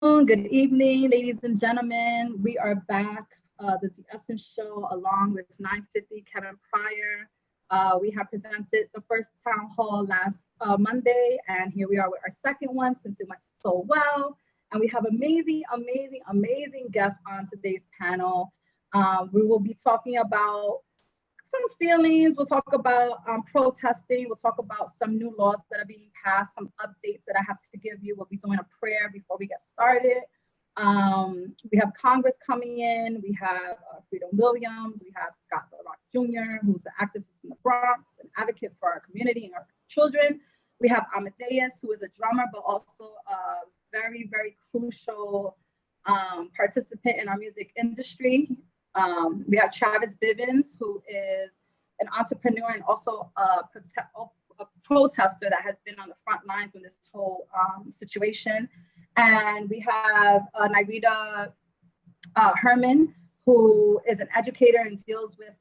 Good evening, ladies and gentlemen. We are back, the Essence Show, along with 950 Kevin Pryor. We have presented the first town hall last Monday, and here we are with our second one since it went so well. And we have amazing guests on today's panel. We will be talking about some feelings. We'll talk about protesting. We'll talk about some new laws that are being passed, some updates that I have to give you. We'll be doing a prayer before we get started. We have Congress coming in. We have Freedom Williams. We have Scott Rock Jr., who's an activist in the Bronx, an advocate for our community and our children. We have Amadeus, who is a drummer, but also a very crucial participant in our music industry. We have Travis Bivans, who is an entrepreneur and also a protester that has been on the front lines in this whole situation. And we have Nairita Herman, who is an educator and deals with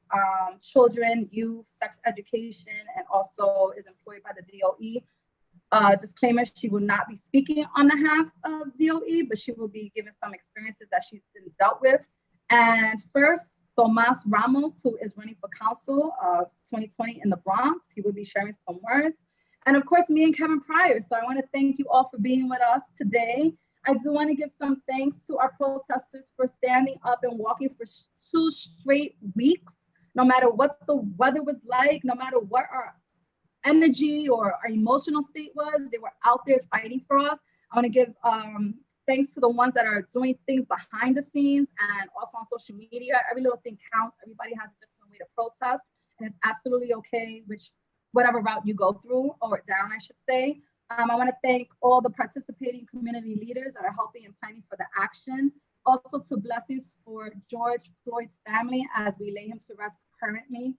children, youth, sex education, and also is employed by the DOE. Disclaimer, she will not be speaking on behalf of DOE, but she will be giving some experiences that she's been dealt with. And first, Tomas Ramos, who is running for council of 2020 in the Bronx. He will be sharing some words. And of course, me and Kevin Pryor. So I want to thank you all for being with us today. I do want to give some thanks to our protesters for standing up and walking for 2 straight weeks, no matter what the weather was like, no matter what our energy or our emotional state was, they were out there fighting for us. I want to give thanks to the ones that are doing things behind the scenes and also on social media. Every little thing counts. Everybody has a different way to protest, and it's absolutely okay whatever route you go through, or down, I should say. I want to thank all the participating community leaders that are helping and planning for the action. Also to blessings for George Floyd's family as we lay him to rest currently.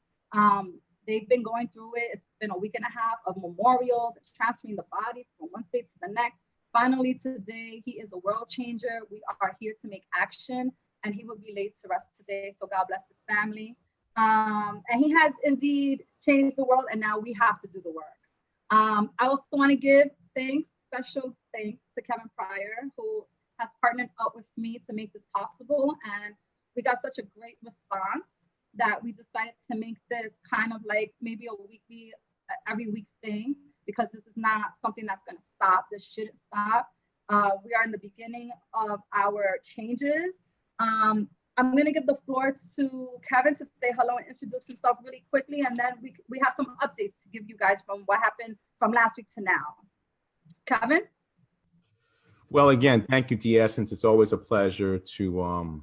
They've been going through it. It's been a week and a half of memorials, transferring the body from one state to the next. Finally, today, he is a world changer. We are here to make action, and he will be laid to rest today. So God bless his family. And he has indeed changed the world, and now we have to do the work. I also want to give special thanks to Kevin Pryor, who has partnered up with me to make this possible. And we got such a great response that we decided to make this kind of like maybe every week thing, because this is not something that's going to stop. This shouldn't stop. We are in the beginning of our changes. I'm going to give the floor to Kevin to say hello and introduce himself really quickly, and then we have some updates to give you guys from what happened from last week to now. Kevin? Well, again, thank you, D-Essence. It's always a pleasure to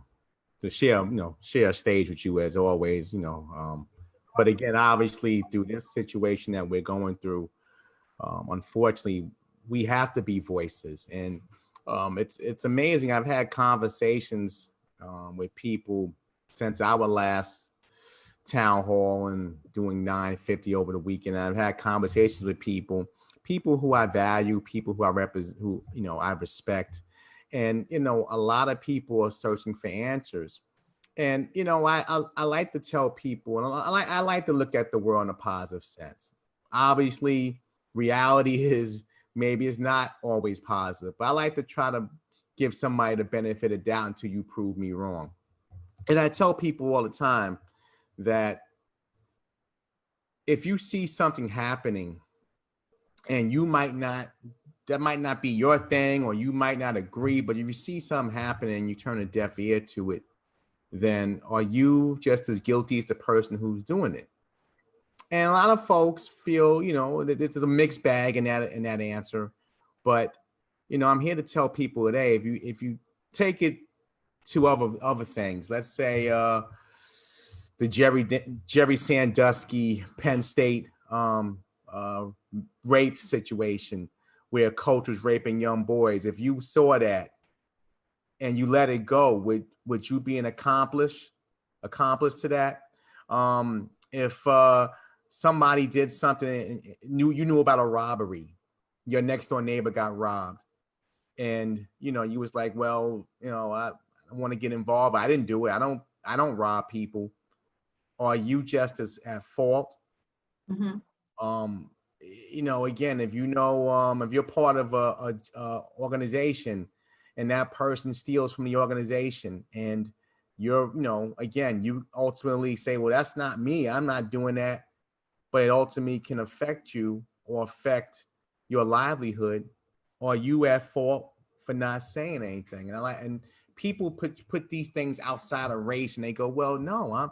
share a stage with you as always, but again, obviously through this situation that we're going through, unfortunately, we have to be voices, and it's amazing. I've had conversations with people since our last town hall and doing 950 over the weekend. I've had conversations with people who I value, people who I represent, who I respect, and a lot of people are searching for answers. And I like to tell people, and I like to look at the world in a positive sense. Obviously, reality is maybe it's not always positive, but I like to try to give somebody the benefit of doubt until you prove me wrong. And I tell people all the time that if you see something happening and that might not be your thing, or you might not agree, but if you see something happening and you turn a deaf ear to it, then are you just as guilty as the person who's doing it? And a lot of folks feel, that it's a mixed bag in that answer. But, I'm here to tell people today, if you take it to other things, let's say the Jerry Sandusky Penn State rape situation, where a coach was raping young boys. If you saw that and you let it go, would you be an accomplice to that? If somebody did something, you knew about a robbery, your next door neighbor got robbed, and you was like, well, I want to get involved. I didn't do it. I don't rob people. Are you just as at fault? Mm-hmm. Again, if if you're part of a organization and that person steals from the organization, and you're, again, you ultimately say, well, that's not me, I'm not doing that, but it ultimately can affect you or affect your livelihood, or you at fault for not saying anything. And people put these things outside of race, and they go, well, no, I'm,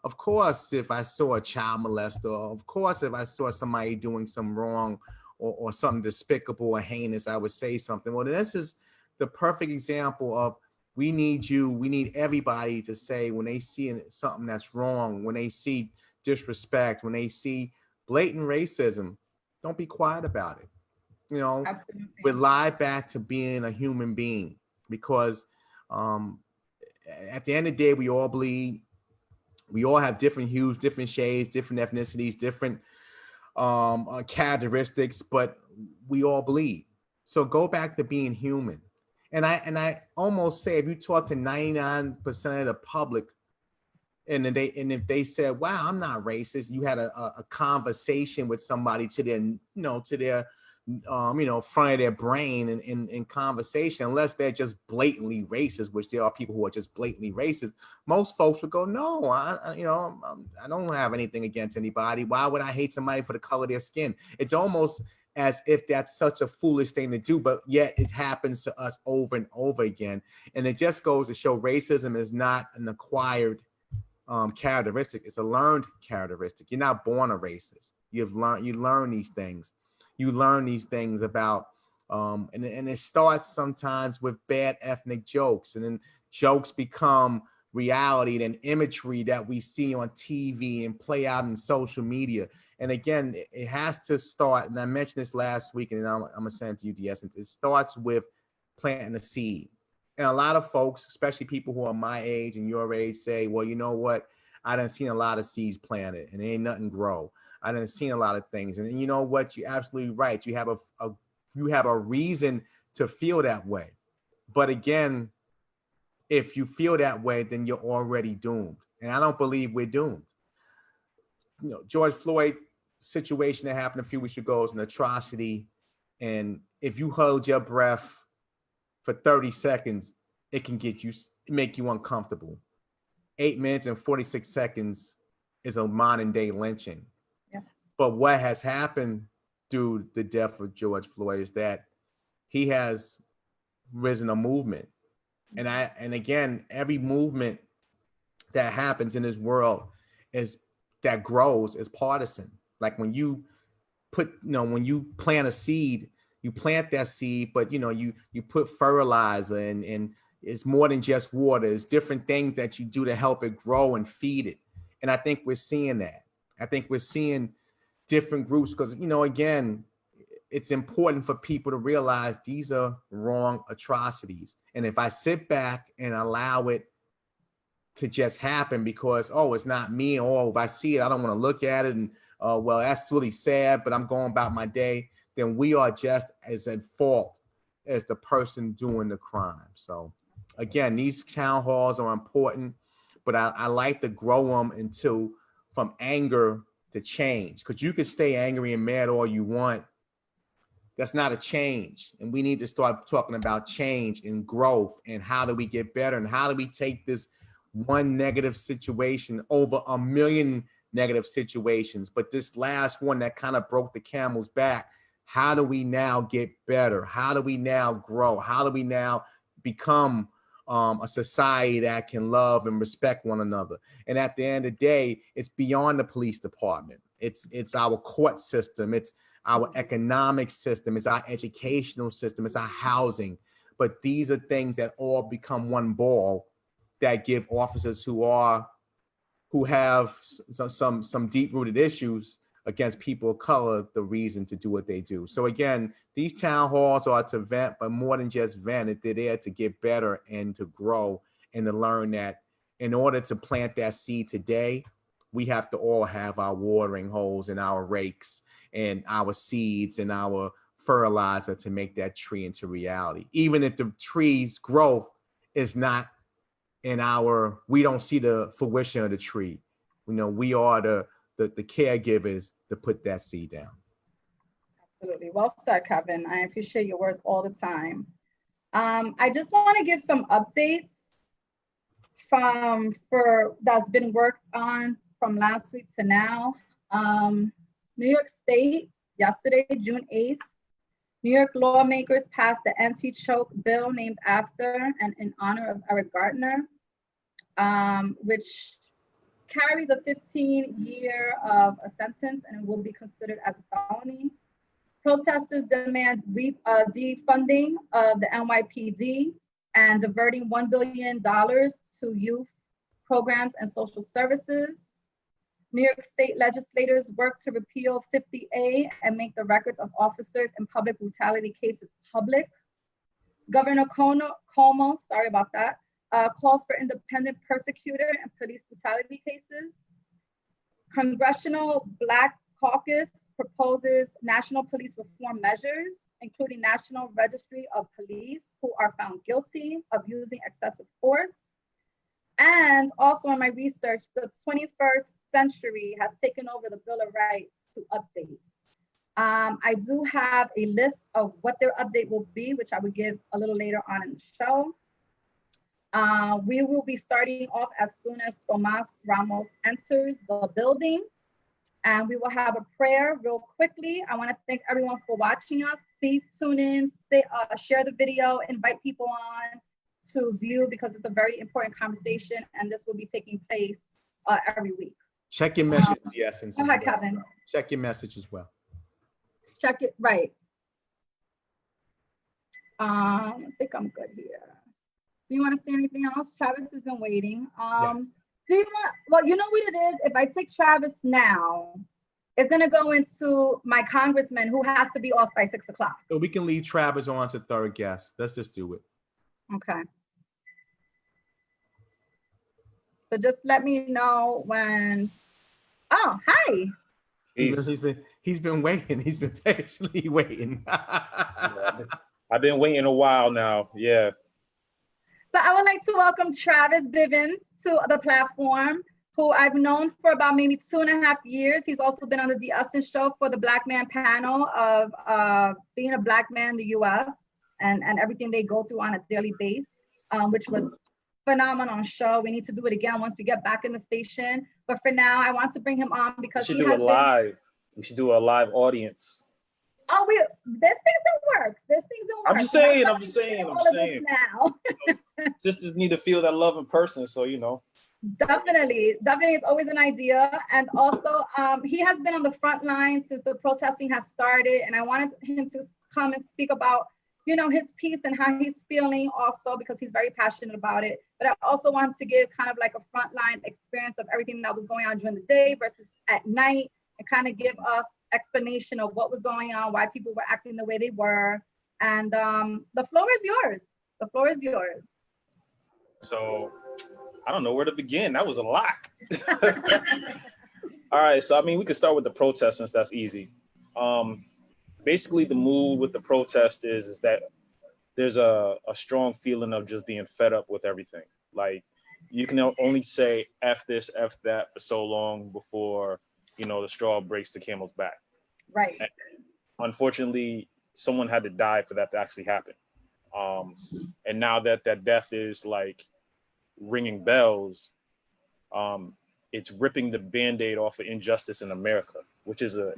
of course, if I saw a child molester, of course, if I saw somebody doing some wrong or something despicable or heinous, I would say something. Well, this is the perfect example of, we need everybody to say, when they see something that's wrong, when they see disrespect, when they see blatant racism, don't be quiet about it. Absolutely. Rely back to being a human being, because at the end of the day, we all bleed. We all have different hues, different shades, different ethnicities, different characteristics, but we all bleed. So go back to being human. And I almost say, if you talk to 99% of the public, and if they said, wow, I'm not racist, you had a conversation with somebody to their front of their brain in conversation, unless they're just blatantly racist, which there are people who are just blatantly racist, most folks would go, no, I don't have anything against anybody. Why would I hate somebody for the color of their skin? It's almost as if that's such a foolish thing to do, but yet it happens to us over and over again. And it just goes to show racism is not an acquired characteristic. It's a learned characteristic. You're not born a racist. You learn these things. You learn these things about, and it starts sometimes with bad ethnic jokes, and then jokes become reality, then imagery that we see on TV and play out in social media. And again, it has to start, and I mentioned this last week, and I'm gonna send it to you, DS, and it starts with planting a seed. And a lot of folks, especially people who are my age and your age, say, well, you know what? I done seen a lot of seeds planted and ain't nothing grow. I done seen a lot of things. And you know what? You're absolutely right. You have a reason to feel that way. But again, if you feel that way, then you're already doomed. And I don't believe we're doomed. George Floyd situation that happened a few weeks ago is an atrocity. And if you hold your breath for 30 seconds, it can make you uncomfortable. 8 minutes and 46 seconds is a modern day lynching. Yeah. But what has happened through the death of George Floyd is that he has risen a movement. And again, every movement that happens in this world that grows is partisan. Like when you when you plant a seed, you plant that seed, but you put fertilizer and it's more than just water. It's different things that you do to help it grow and feed it. And I think we're seeing that. I think we're seeing different groups because, again, it's important for people to realize these are wrong atrocities. And if I sit back and allow it to just happen because, it's not me, or if I see it, I don't want to look at it and, well, that's really sad, but I'm going about my day, then we are just as at fault as the person doing the crime. So again, these town halls are important, but I like to grow them from anger to change, because you can stay angry and mad all you want. That's not a change. And we need to start talking about change and growth and how do we get better and how do we take this one negative situation over a million negative situations. But this last one that kind of broke the camel's back, how do we now get better? How do we now grow? How do we now become a society that can love and respect one another? And at the end of the day, it's beyond the police department. It's our court system. It's our economic system. It's our educational system. It's our housing. But these are things that all become one ball that give officers who have some deep-rooted issues against people of color the reason to do what they do. So again, these town halls are to vent, but more than just vent, they're there to get better and to grow and to learn that in order to plant that seed today, we have to all have our watering holes and our rakes and our seeds and our fertilizer to make that tree into reality. Even if the tree's growth is not we don't see the fruition of the tree. We are the caregivers to put that seed down. Absolutely. Well said, Kevin. I appreciate your words all the time. I just want to give some updates that's been worked on from last week to now. New York State, yesterday, June 8th, New York lawmakers passed the anti-choke bill named after and in honor of Eric Garner, which carries a 15-year of a sentence and will be considered as a felony. Protesters demand defunding of the NYPD and diverting $1 billion to youth programs and social services. New York State legislators work to repeal 50A and make the records of officers in public brutality cases public. Governor Cuomo, sorry about that, calls for independent prosecutor in police brutality cases. Congressional Black Caucus proposes national police reform measures, including National Registry of Police who are found guilty of using excessive force. And also in my research, the 21st century has taken over the Bill of Rights to update. I do have a list of what their update will be, which I will give a little later on in the show. We will be starting off as soon as Tomas Ramos enters the building, and we will have a prayer real quickly. I want to thank everyone for watching us. Please tune in, share the video, invite people on to view, because it's a very important conversation, and this will be taking place every week. Check your message, the essence. Go ahead, Kevin. Check your message as well. Check it, right. I think I'm good here. Do you want to say anything else? Travis isn't waiting. Yeah. Do you want, well, you know what it is? If I take Travis now, it's going to go into my congressman who has to be off by 6 o'clock. So we can leave Travis on to third guest. Let's just do it. Okay. So just let me know when. Oh, hi. He's been waiting. He's been patiently waiting. I've been waiting a while now. Yeah. So I would like to welcome Travis Bivans to the platform, who I've known for about maybe 2.5 years. He's also been on the Essence show for the Black Man panel of being a Black man in the US and everything they go through on a daily basis, which was phenomenal show. We need to do it again once we get back in the station. But for now, I want to bring him on because we should do it live. We should do a live audience. Oh, this thing's in works. This thing's in works. I'm just saying. Now. Sisters need to feel that love in person, so you know. Definitely, it's always an idea. And also, he has been on the front line since the protesting has started, and I wanted him to come and speak about, you know, his piece and how he's feeling also, because he's very passionate about it. But I also want him to give kind of like a frontline experience of everything that was going on during the day versus at night, and kind of give us explanation of what was going on, why people were acting the way they were. And the floor is yours. The floor is yours. So I don't know where to begin. That was a lot. All right, so I mean, we could start with the protest since that's easy. Basically, the mood with the protest is that there's a strong feeling of just being fed up with everything. Like, you can only say F this, F that for so long before, you know, the straw breaks the camel's back. Right. And unfortunately, someone had to die for that to actually happen. And now that that death is like ringing bells, it's ripping the Band-Aid off of injustice in America, which is an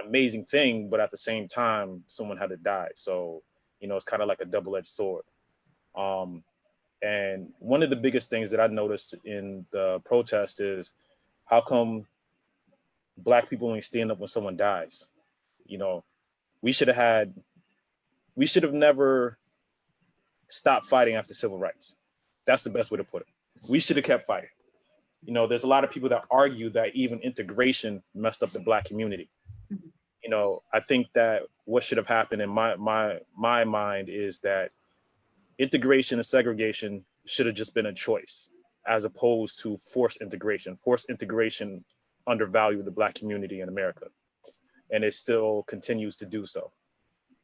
amazing thing, but at the same time, someone had to die. So, you know, it's kind of like a double-edged sword. And one of the biggest things that I noticed in the protest is how come Black people only stand up when someone dies? You know, we should have never stopped fighting after civil rights. That's the best way to put it. We should have kept fighting. You know, there's a lot of people that argue that even integration messed up the Black community. You know, I think that what should have happened in my mind is that integration and segregation should have just been a choice as opposed to forced integration. Forced integration undervalued the Black community in America, and it still continues to do so.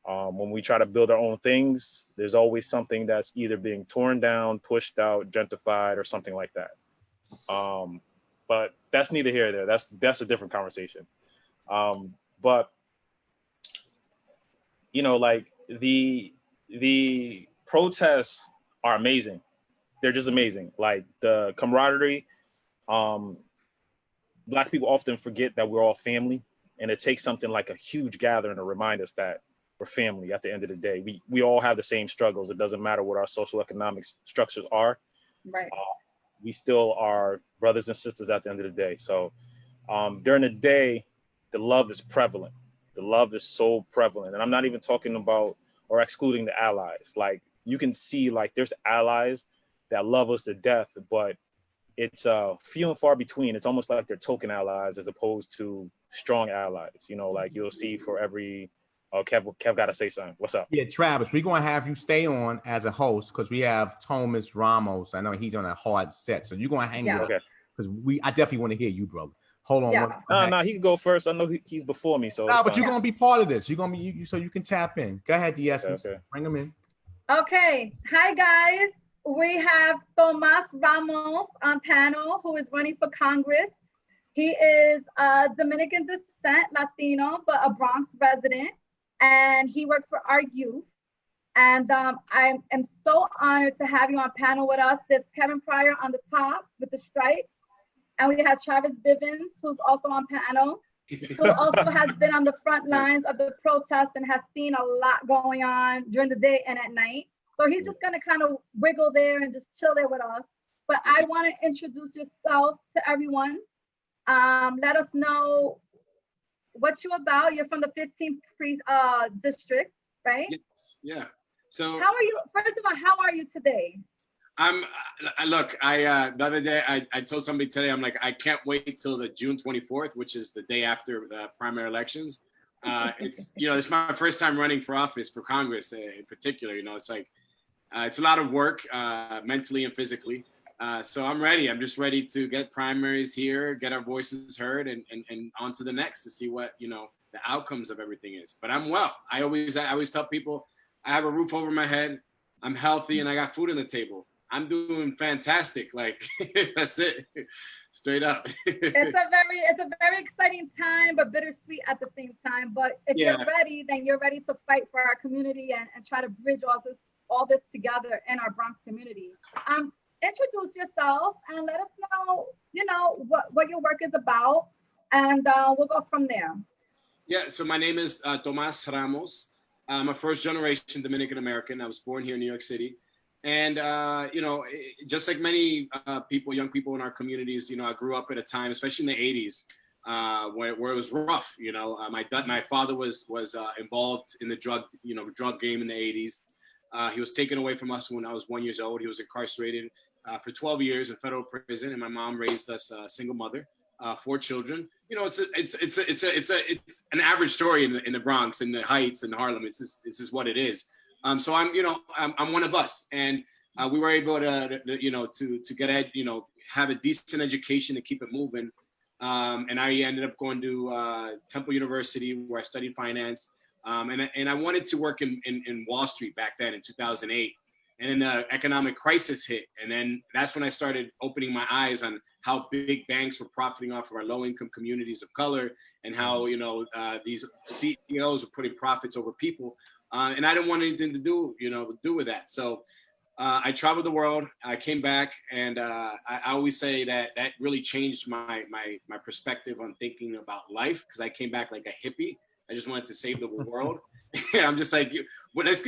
When we try to build our own things, there's always something that's either being torn down, pushed out, gentrified, or something like that. But that's neither here nor there. That's a different conversation. But you know, like the protests are amazing. They're just amazing. Like the camaraderie. Black people often forget that we're all family, and it takes something like a huge gathering to remind us that we're family at the end of the day. We all have the same struggles. It doesn't matter what our social economic structures are. Right. We still are brothers and sisters at the end of the day. So during the day, the love is prevalent. The love is so prevalent. And I'm not even talking about or excluding the allies. Like you can see like there's allies that love us to death, but it's few and far between. It's almost like they're token allies as opposed to strong allies. You know, like you'll see for every, oh, Kev got to say something. What's up? Yeah, Travis, we're going to have you stay on as a host because we have Tomas Ramos. I know he's on a hard set, so you're going to hang with us because I definitely want to hear you, brother. Hold on. Yeah. No, he can go first. I know he's before me, so. No, but you're going to be part of this. You're going to be so you can tap in. Go ahead, the essence. Okay. Bring him in. Okay. Hi, guys. We have Tomas Ramos on panel, who is running for Congress. He is Dominican descent, Latino, but a Bronx resident. And he works for our youth. And I am so honored to have you on panel with us. There's Kevin Pryor on the top with the stripe. And we have Travis Bivans, who's also on panel, who also has been on the front lines of the protests and has seen a lot going on during the day and at night. So he's just gonna kind of wiggle there and just chill there with us. But I wanna introduce yourself to everyone. Let us know what you're about. You're from the 15th district, right? Yes, yeah. So how are you, first of all, how are you today? Look, the other day, I told somebody today, I'm like, I can't wait till the June 24th, which is the day after the primary elections. It's, you know, it's my first time running for office for Congress in particular. You know, it's like, it's a lot of work mentally and physically. So I'm ready. I'm just ready to get primaries here, get our voices heard, and on to the next to see what, you know, the outcomes of everything is. But I'm well. I always tell people I have a roof over my head. I'm healthy and I got food on the table. I'm doing fantastic. Like, that's it. Straight up. It's a very exciting time, but bittersweet at the same time. But if you're ready, then you're ready to fight for our community and try to bridge all this together in our Bronx community. Introduce yourself and let us know, you know, what your work is about, and we'll go from there. Yeah, so my name is Tomas Ramos. I'm a first generation Dominican American. I was born here in New York City. And, you know, just like many people, young people in our communities, you know, I grew up at a time, especially in the 80s, where it was rough. You know, my father was involved in the drug game in the 80s. He was taken away from us when I was 1 year old. He was incarcerated for 12 years in federal prison, and my mom raised us a single mother, 4 children. You know, it's an average story in the Bronx, in the Heights, in Harlem. It's just what it is. So I'm one of us, and we were able to get ahead, you know, have a decent education to keep it moving. And I ended up going to Temple University, where I studied finance. And I wanted to work in Wall Street back then in 2008. And then the economic crisis hit. And then that's when I started opening my eyes on how big banks were profiting off of our low-income communities of color, and how, you know, these CEOs were putting profits over people. And I didn't want anything to do with that. So I traveled the world. I came back, and I always say that really changed my perspective on thinking about life, because I came back like a hippie. I just wanted to save the world. I'm just like, well, let's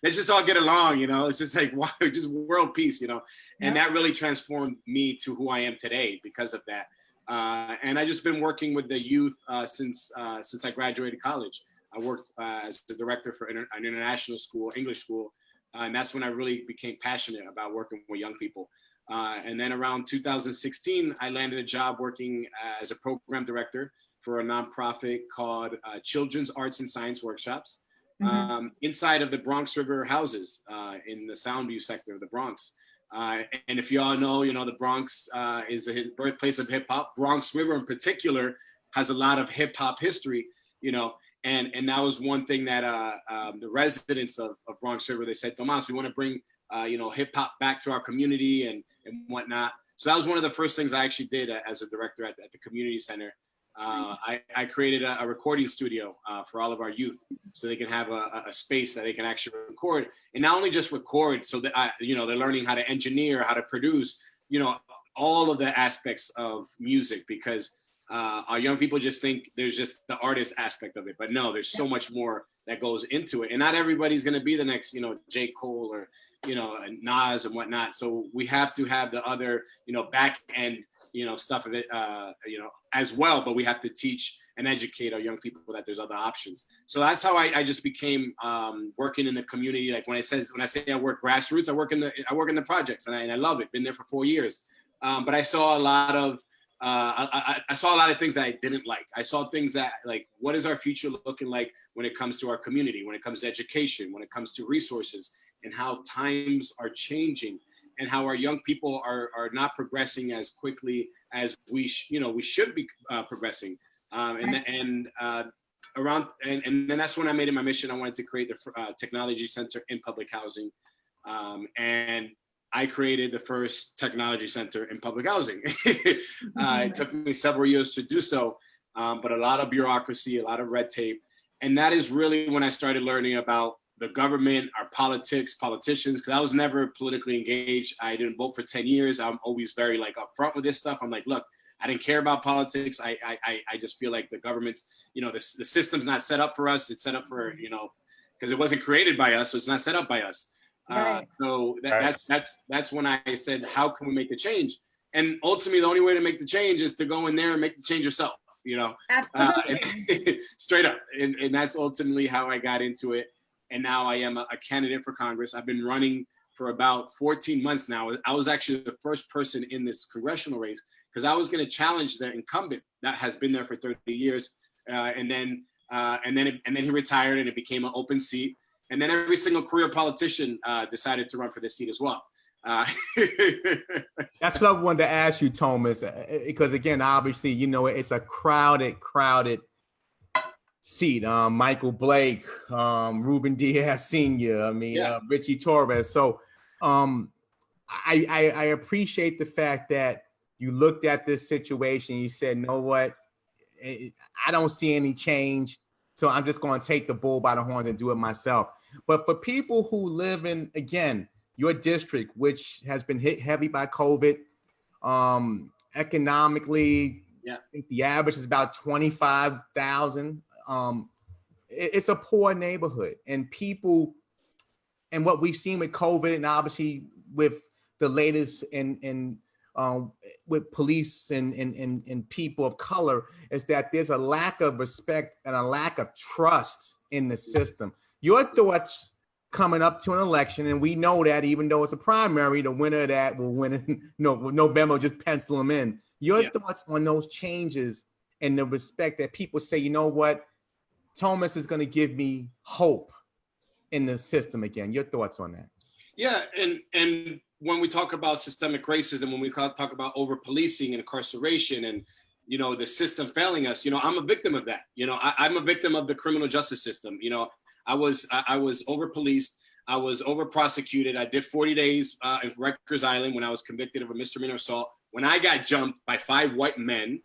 just all get along, you know. It's just like, wow, just world peace, you know. And that really transformed me to who I am today because of that. And I just been working with the youth since I graduated college. I worked as the director for an international school, English school, and that's when I really became passionate about working with young people. And then around 2016, I landed a job working as a program director for a nonprofit called Children's Arts and Science Workshops inside of the Bronx River houses in the Soundview sector of the Bronx. And if you all know, you know, the Bronx is a birthplace of hip hop. Bronx River in particular has a lot of hip hop history, you know. And that was one thing that the residents of Bronx River, they said, Tomas, we want to bring, you know, hip hop back to our community and whatnot. So that was one of the first things I actually did as a director at the community center. I created a recording studio for all of our youth, so they can have a space that they can actually record, and not only just record, so that they're learning how to engineer, how to produce, all of the aspects of music, because our young people just think there's just the artist aspect of it, but no, there's so much more that goes into it, and not everybody's going to be the next J. Cole or Nas and whatnot. So we have to have the other back end stuff of it as well, but we have to teach and educate our young people that there's other options. So that's how I just became working in the community. Like when I say I work grassroots, I work in the projects, and I love it. Been there for 4 years, but I saw a lot of I saw a lot of things that I didn't like. I saw things that, like, what is our future looking like when it comes to our community, when it comes to education, when it comes to resources, and how times are changing, and how our young people are not progressing as quickly as we should be progressing. And then that's when I made it my mission. I wanted to create the technology center in public housing, and I created the first technology center in public housing. It took me several years to do so, but a lot of bureaucracy, a lot of red tape. And that is really when I started learning about the government, our politicians, because I was never politically engaged. I didn't vote for 10 years. I'm always very upfront with this stuff. I'm like, look, I didn't care about politics. I just feel like the government's, the system's not set up for us. It's set up for, because it wasn't created by us, so it's not set up by us. Right. So that's when I said, how can we make the change? And ultimately, the only way to make the change is to go in there and make the change yourself, Absolutely. straight up. And that's ultimately how I got into it. And now I am a candidate for Congress. I've been running for about 14 months now. I was actually the first person in this congressional race, because I was going to challenge the incumbent that has been there for 30 years. And then he retired, and it became an open seat. And then every single career politician decided to run for this seat as well. That's what I wanted to ask you, Tomas, because again, obviously, it's a crowded seat. Michael Blake, Ruben Diaz Sr., Richie Torres. So I appreciate the fact that you looked at this situation, you said, know what, I don't see any change, so I'm just going to take the bull by the horns and do it myself. But for people who live in, again, your district, which has been hit heavy by COVID, economically, I think the average is about 25,000. It's a poor neighborhood, and people, and what we've seen with COVID, and obviously with the latest in with police and people of color, is that there's a lack of respect and a lack of trust in the system. Your thoughts coming up to an election, and we know that even though it's a primary, the winner of that will win in November, just pencil them in. Your thoughts on those changes and the respect that people say, you know what, Tomas is going to give me hope in the system again. Your thoughts on that? Yeah, and when we talk about systemic racism, when we talk about over-policing and incarceration and, the system failing us, I'm a victim of that. I'm a victim of the criminal justice system. I was over-policed. I was over-prosecuted. I did 40 days in Rikers Island when I was convicted of a misdemeanor assault. When I got jumped by 5 white men,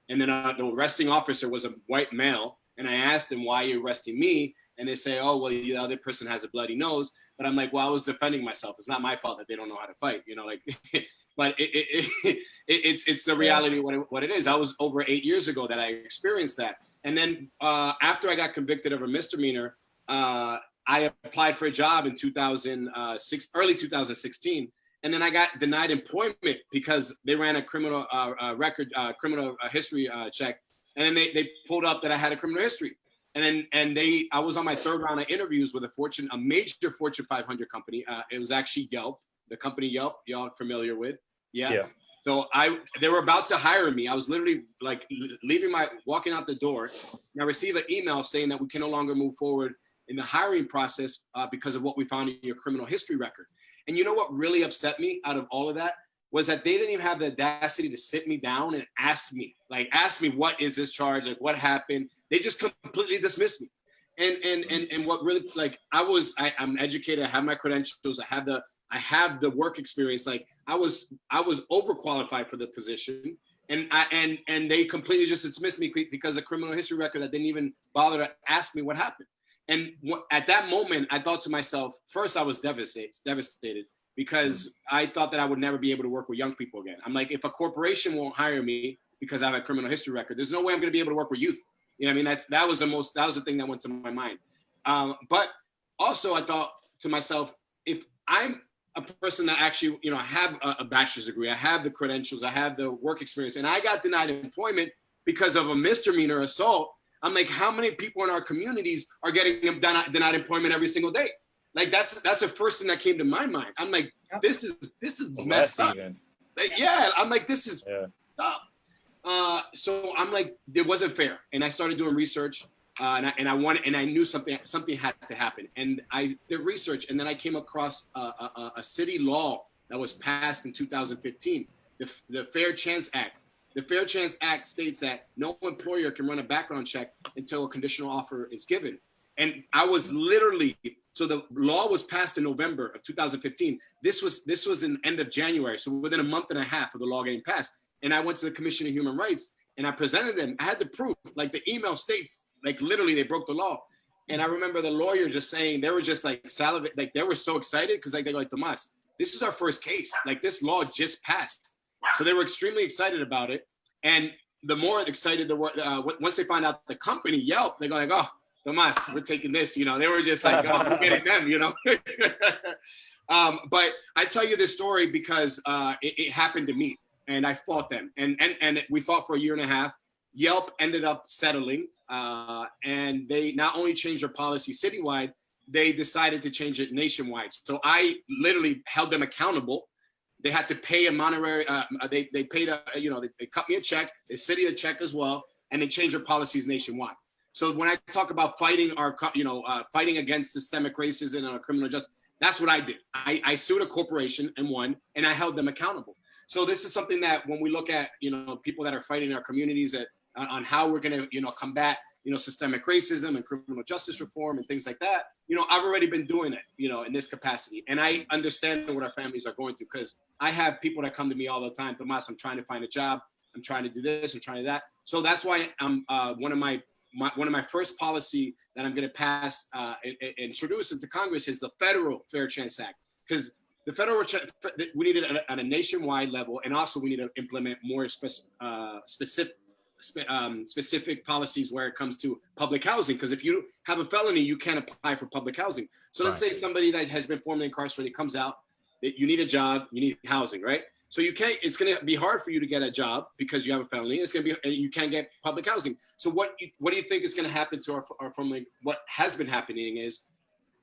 and then the arresting officer was a white male, and I asked him, why are you arresting me? And they say, oh, well, the other person has a bloody nose. But I'm like, well, I was defending myself. It's not my fault that they don't know how to fight, but it's the reality of what it is. I was over 8 years ago that I experienced that. And then after I got convicted of a misdemeanor, I applied for a job in early 2016. And then I got denied employment because they ran a criminal criminal history check. And then they pulled up that I had a criminal history. And I was on my 3rd round of interviews with a major Fortune 500 company. It was actually Yelp, the company Yelp, y'all familiar with. Yeah. So they were about to hire me. I was literally walking out the door, and I received an email saying that we can no longer move forward in the hiring process because of what we found in your criminal history record. And you know what really upset me out of all of that was that they didn't even have the audacity to sit me down and ask me, what is this charge? Like, what happened? They just completely dismissed me. And what really, I'm educated, I have my credentials, I have the work experience. Like, I was overqualified for the position. And they completely just dismissed me because of criminal history record that didn't even bother to ask me what happened. And at that moment, I thought to myself, first, I was devastated because I thought that I would never be able to work with young people again. I'm like, if a corporation won't hire me because I have a criminal history record, there's no way I'm going to be able to work with youth. You know what I mean? That was the thing that went to my mind. But also I thought to myself, if I'm a person that actually, you know, I have a bachelor's degree, I have the credentials, I have the work experience, and I got denied employment because of a misdemeanor assault, I'm like, how many people in our communities are getting denied employment every single day? Like that's the first thing that came to my mind. I'm like, this is messed up. Like, yeah, I'm like, this is up. So I'm like, it wasn't fair, and I started doing research, and I knew something had to happen, and I did research, and then I came across a city law that was passed in 2015, the Fair Chance Act. The Fair Chance Act states that no employer can run a background check until a conditional offer is given. And I was literally, so the law was passed in November of 2015. This was in end of January. So within a month and a half of the law getting passed. And I went to the Commission of Human Rights and I presented them. I had the proof, like the email states, like literally they broke the law. And I remember the lawyer just saying, they were just like salivate, like they were so excited because like they were like, Tomas, this is our first case. Like this law just passed. So they were extremely excited about it. And the more excited they were, once they find out the company, Yelp, they go like, oh, Tomas, we're taking this, you know, they were just like, oh, we're getting them, you know. But I tell you this story because it happened to me and I fought them. And we fought for 1.5 years. Yelp ended up settling and they not only changed their policy citywide, they decided to change it nationwide. So I literally held them accountable. They had to pay a monetary, they paid they cut me a check, they sent me a check as well, and they changed their policies nationwide. So when I talk about fighting fighting against systemic racism and criminal justice, that's what I did. I sued a corporation and won, and I held them accountable. So this is something that when we look at, you know, people that are fighting in our communities on how we're gonna, you know, combat, you know, systemic racism and criminal justice reform and things like that, you know, I've already been doing it, you know, in this capacity. And I understand what our families are going through because I have people that come to me all the time, Tomas, I'm trying to find a job. I'm trying to do this, I'm trying to do that. So that's why I'm one of my first policy that I'm going to pass and introduce into Congress is the federal Fair Chance Act. Because the federal, we need it at a nationwide level, and also we need to implement more specific policies where it comes to public housing. Because if you have a felony, you can't apply for public housing. So let's say somebody that has been formerly incarcerated comes out, that you need a job, you need housing, right? So you can't, it's going to be hard for you to get a job because you have a felony. It's going to be, and you can't get public housing. So what do you think is going to happen to our formerly, what has been happening is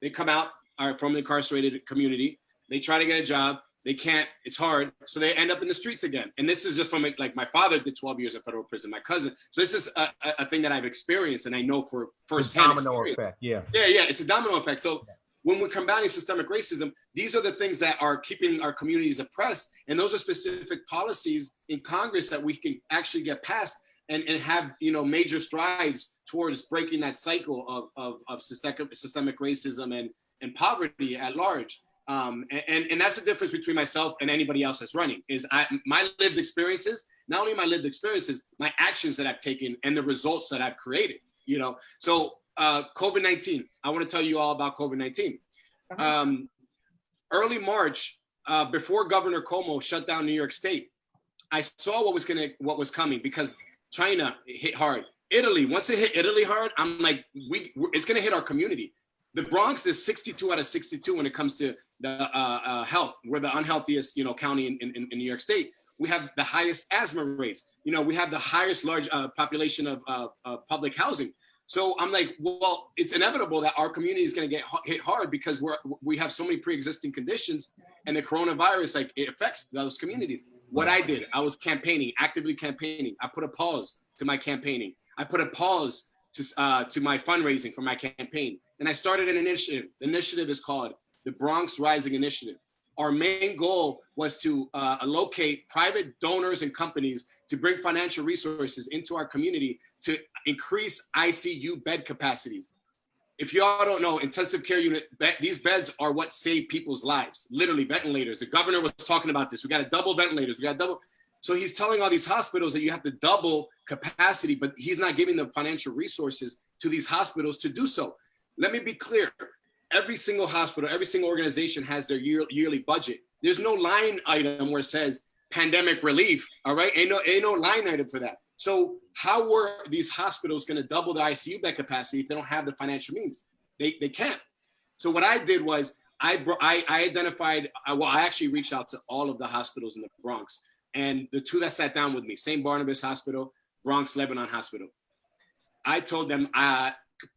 they come out, our formerly incarcerated community, they try to get a job, they can't, it's hard. So they end up in the streets again. And this is just from like my father did 12 years in federal prison, my cousin. So this is a thing that I've experienced and I know for firsthand experience. Effect, yeah, it's a domino effect. So when we're combating systemic racism, these are the things that are keeping our communities oppressed. And those are specific policies in Congress that we can actually get passed and have, you know, major strides towards breaking that cycle of systemic racism and poverty at large. And that's the difference between myself and anybody else that's running is my lived experiences, not only my lived experiences, my actions that I've taken and the results that I've created, you know. So COVID-19, I want to tell you all about COVID-19. Early March, before Governor Cuomo shut down New York State, I saw what was coming because China hit hard. Italy, once it hit Italy hard, I'm like, it's going to hit our community. The Bronx is 62 out of 62 when it comes to the health. We're the unhealthiest, you know, county in New York State. We have the highest asthma rates. You know, we have the highest large population of public housing. So I'm like, well, it's inevitable that our community is going to get hit hard because we have so many pre-existing conditions, and the coronavirus, like, it affects those communities. What I did, I was actively campaigning. I put a pause to my campaigning. I put a pause to my fundraising for my campaign. And I started an initiative. The initiative is called the Bronx Rising Initiative. Our main goal was to locate private donors and companies to bring financial resources into our community to increase ICU bed capacities. If you all don't know, intensive care unit, these beds are what save people's lives, literally ventilators. The governor was talking about this. We got to double ventilators. So he's telling all these hospitals that you have to double capacity, but he's not giving the financial resources to these hospitals to do so. Let me be clear. Every single hospital, every single organization has their yearly budget. There's no line item where it says pandemic relief, all right? Ain't no line item for that. So how were these hospitals gonna double the ICU bed capacity if they don't have the financial means? They can't. So what I did was I identified, I actually reached out to all of the hospitals in the Bronx, and the two that sat down with me, St. Barnabas Hospital, Bronx Lebanon Hospital. I told them,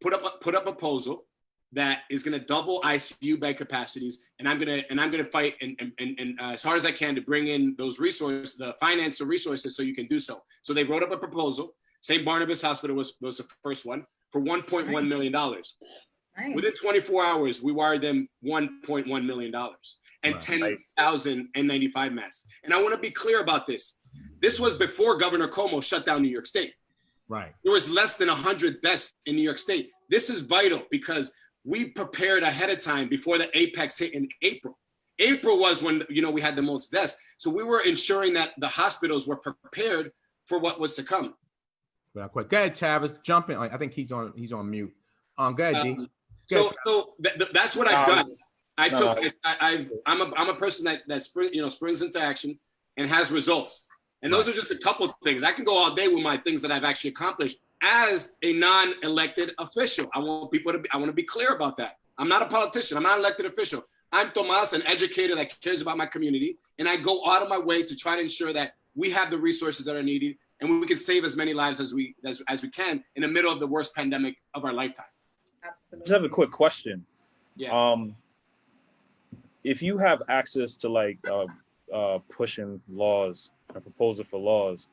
put up a proposal that is going to double ICU bed capacities, and I'm gonna fight and as hard as I can to bring in those resources, the financial resources, so you can do so. So they wrote up a proposal. St. Barnabas Hospital was the first one for $1.1 million. Nice. Within 24 hours, we wired them $1.1 million and 10,000 N95 masks. And I want to be clear about this. This was before Governor Cuomo shut down New York State. Right. There was less than 100 deaths in New York State. This is vital because we prepared ahead of time before the apex hit in April. April was when, we had the most deaths. So we were ensuring that the hospitals were prepared for what was to come. Well, quick. Go ahead, Travis. Jump in. I think he's on mute. Go ahead, D. That's what I've done. I'm a person that springs into action and has results. And those are just a couple of things. I can go all day with my things that I've actually accomplished as a non-elected official. I want to be clear about that. I'm not a politician. I'm not an elected official. I'm Tomas, an educator that cares about my community. And I go out of my way to try to ensure that we have the resources that are needed and we can save as many lives as we can in the middle of the worst pandemic of our lifetime. Absolutely. Just have a quick question. Yeah. If you have access to pushing laws, a proposal for laws,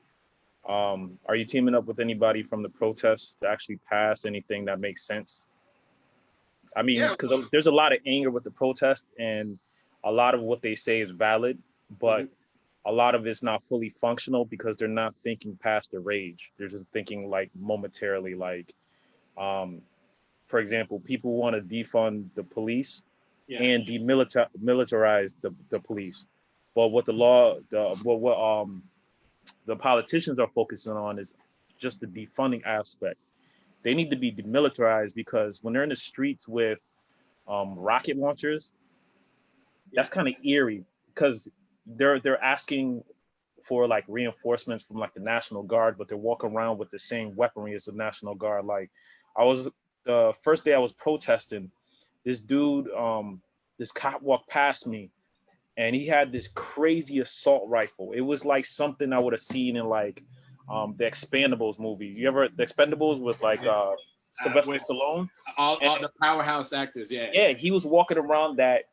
are you teaming up with anybody from the protests to actually pass anything that makes sense? I mean, because there's a lot of anger with the protest, and a lot of what they say is valid, but a lot of it's not fully functional because they're not thinking past the rage. They're just thinking momentarily, for example, people want to defund the police and demilitarize the police. But what the politicians are focusing on is just the defunding aspect. They need to be demilitarized because when they're in the streets with rocket launchers, that's kind of eerie because they're asking for reinforcements from the National Guard, but they're walking around with the same weaponry as the National Guard. The first day I was protesting, this dude, this cop walked past me, and he had this crazy assault rifle. It was like something I would have seen in the Expendables movie. You ever the Expendables with Sylvester Stallone? All the powerhouse actors, yeah. Yeah, he was walking around that.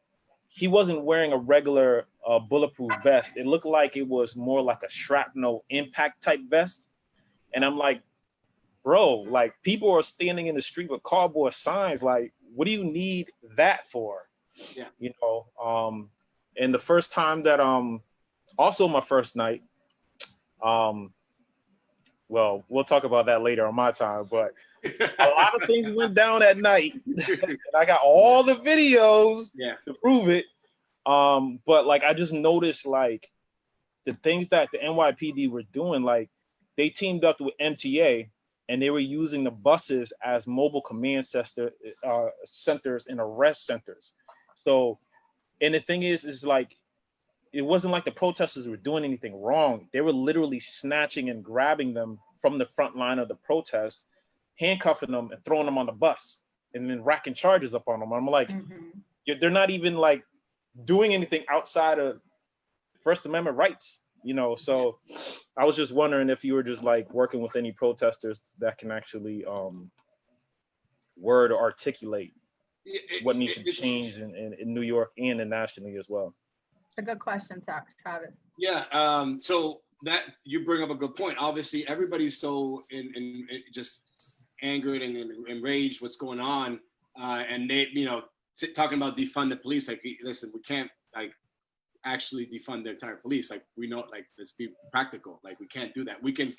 He wasn't wearing a regular bulletproof vest. It looked like it was more like a shrapnel impact type vest. And I'm like, bro, people are standing in the street with cardboard signs. What do you need that for? Yeah. And the first time that also my first night, well, we'll talk about that later on my time, but a lot of things went down at night. And I got all the videos to prove it. But I just noticed the things that the NYPD were doing, they teamed up with MTA and they were using the buses as mobile command centers and arrest centers. So, and the thing is it wasn't like the protesters were doing anything wrong. They were literally snatching and grabbing them from the front line of the protest, handcuffing them and throwing them on the bus and then racking charges up on them. I'm like, they're not even doing anything outside of First Amendment rights, So I was just wondering if you were just working with any protesters that can actually word or articulate what needs to change in New York and nationally as well. It's a good question, Travis. Yeah. So that you bring up a good point. Obviously, everybody's so in just angered and enraged what's going on, and they, talking about defund the police. Listen, we can't actually defund the entire police. We know, let's be practical. We can't do that. We can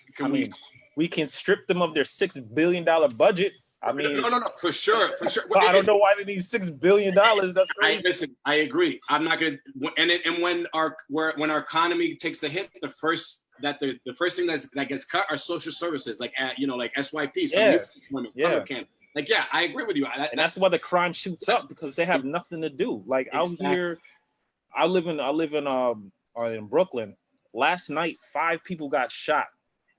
we can strip them of their $6 billion budget. No, for sure. I don't know why they need $6 billion. That's crazy. I agree. I'm not gonna. And when our economy takes a hit, the first that the first thing that gets cut are social services, like like SYP, summer camp. Like, yeah, I agree with you. And that's why the crime shoots up, because they have nothing to do. Like out here, I live in Brooklyn. Last night, 5 people got shot,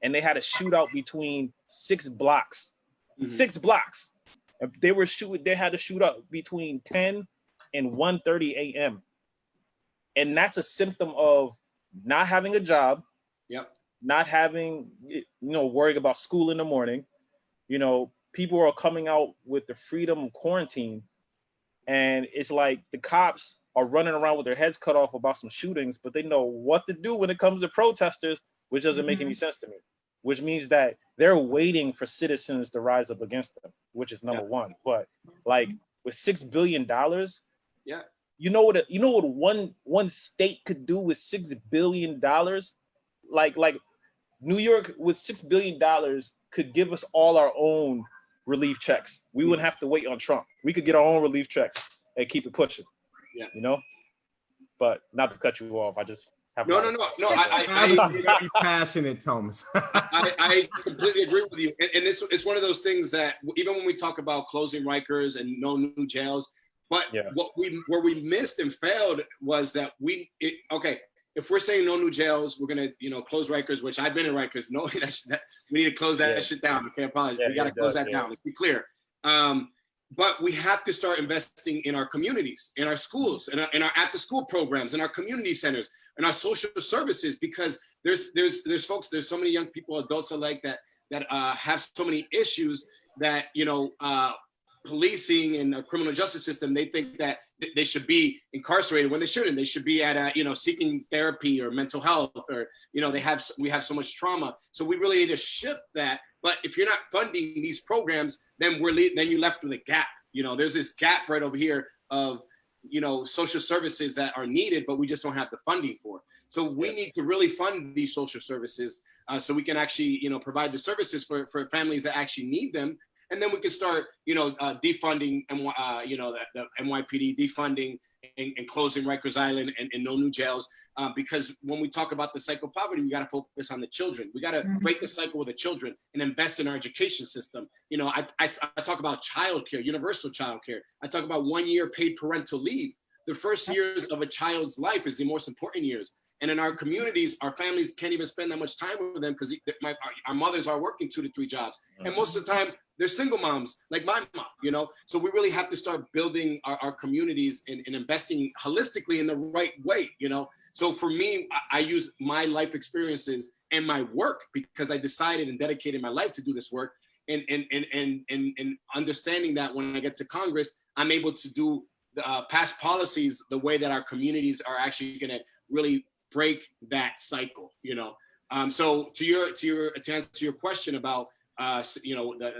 and they had a shootout between 6 blocks. 6 blocks. They had to shoot up between 10 and 1:30 a.m. And that's a symptom of not having a job. Yep. Not having, worrying about school in the morning. People are coming out with the freedom quarantine, and it's like the cops are running around with their heads cut off about some shootings, but they know what to do when it comes to protesters, which doesn't make any sense to me. Which means that they're waiting for citizens to rise up against them, which is number one. But like with $6 billion, you know what one state could do with $6 billion? Like New York with $6 billion could give us all our own relief checks. We wouldn't have to wait on Trump. We could get our own relief checks and keep it pushing. Yeah. But not to cut you off, I just have no. I'm passionate, Tomas. I completely agree with you, and it's one of those things that even when we talk about closing Rikers and no new jails, but where we missed and failed was that if we're saying no new jails, we're gonna close Rikers, which I've been in Rikers. No, we need to close that shit down. Okay, apologize. We gotta close that down. Let's be clear. But we have to start investing in our communities, in our schools, in our after-school programs, in our community centers, in our social services, because there's folks, there's so many young people, adults alike that have so many issues that policing and the criminal justice system, they think that they should be incarcerated when they shouldn't. They should be at seeking therapy or mental health, or we have so much trauma. So we really need to shift that. But if you're not funding these programs, then you're left with a gap. There's this gap right over here of social services that are needed, but we just don't have the funding for. So we need to really fund these social services so we can actually provide the services for families that actually need them. And then we can start, defunding, the NYPD, defunding and closing Rikers Island and no new jails. Because when we talk about the cycle of poverty, we got to focus on the children. We got to break the cycle with the children and invest in our education system. I talk about childcare, universal childcare. I talk about 1 year paid parental leave. The first years of a child's life is the most important years. And in our communities, our families can't even spend that much time with them because our mothers are working 2 to 3 jobs. And most of the time, they're single moms, like my mom, So we really have to start building our communities and investing holistically in the right way, So for me, I use my life experiences and my work because I decided and dedicated my life to do this work. And understanding that when I get to Congress, I'm able to do pass policies the way that our communities are actually going to really break that cycle, So to answer your question about,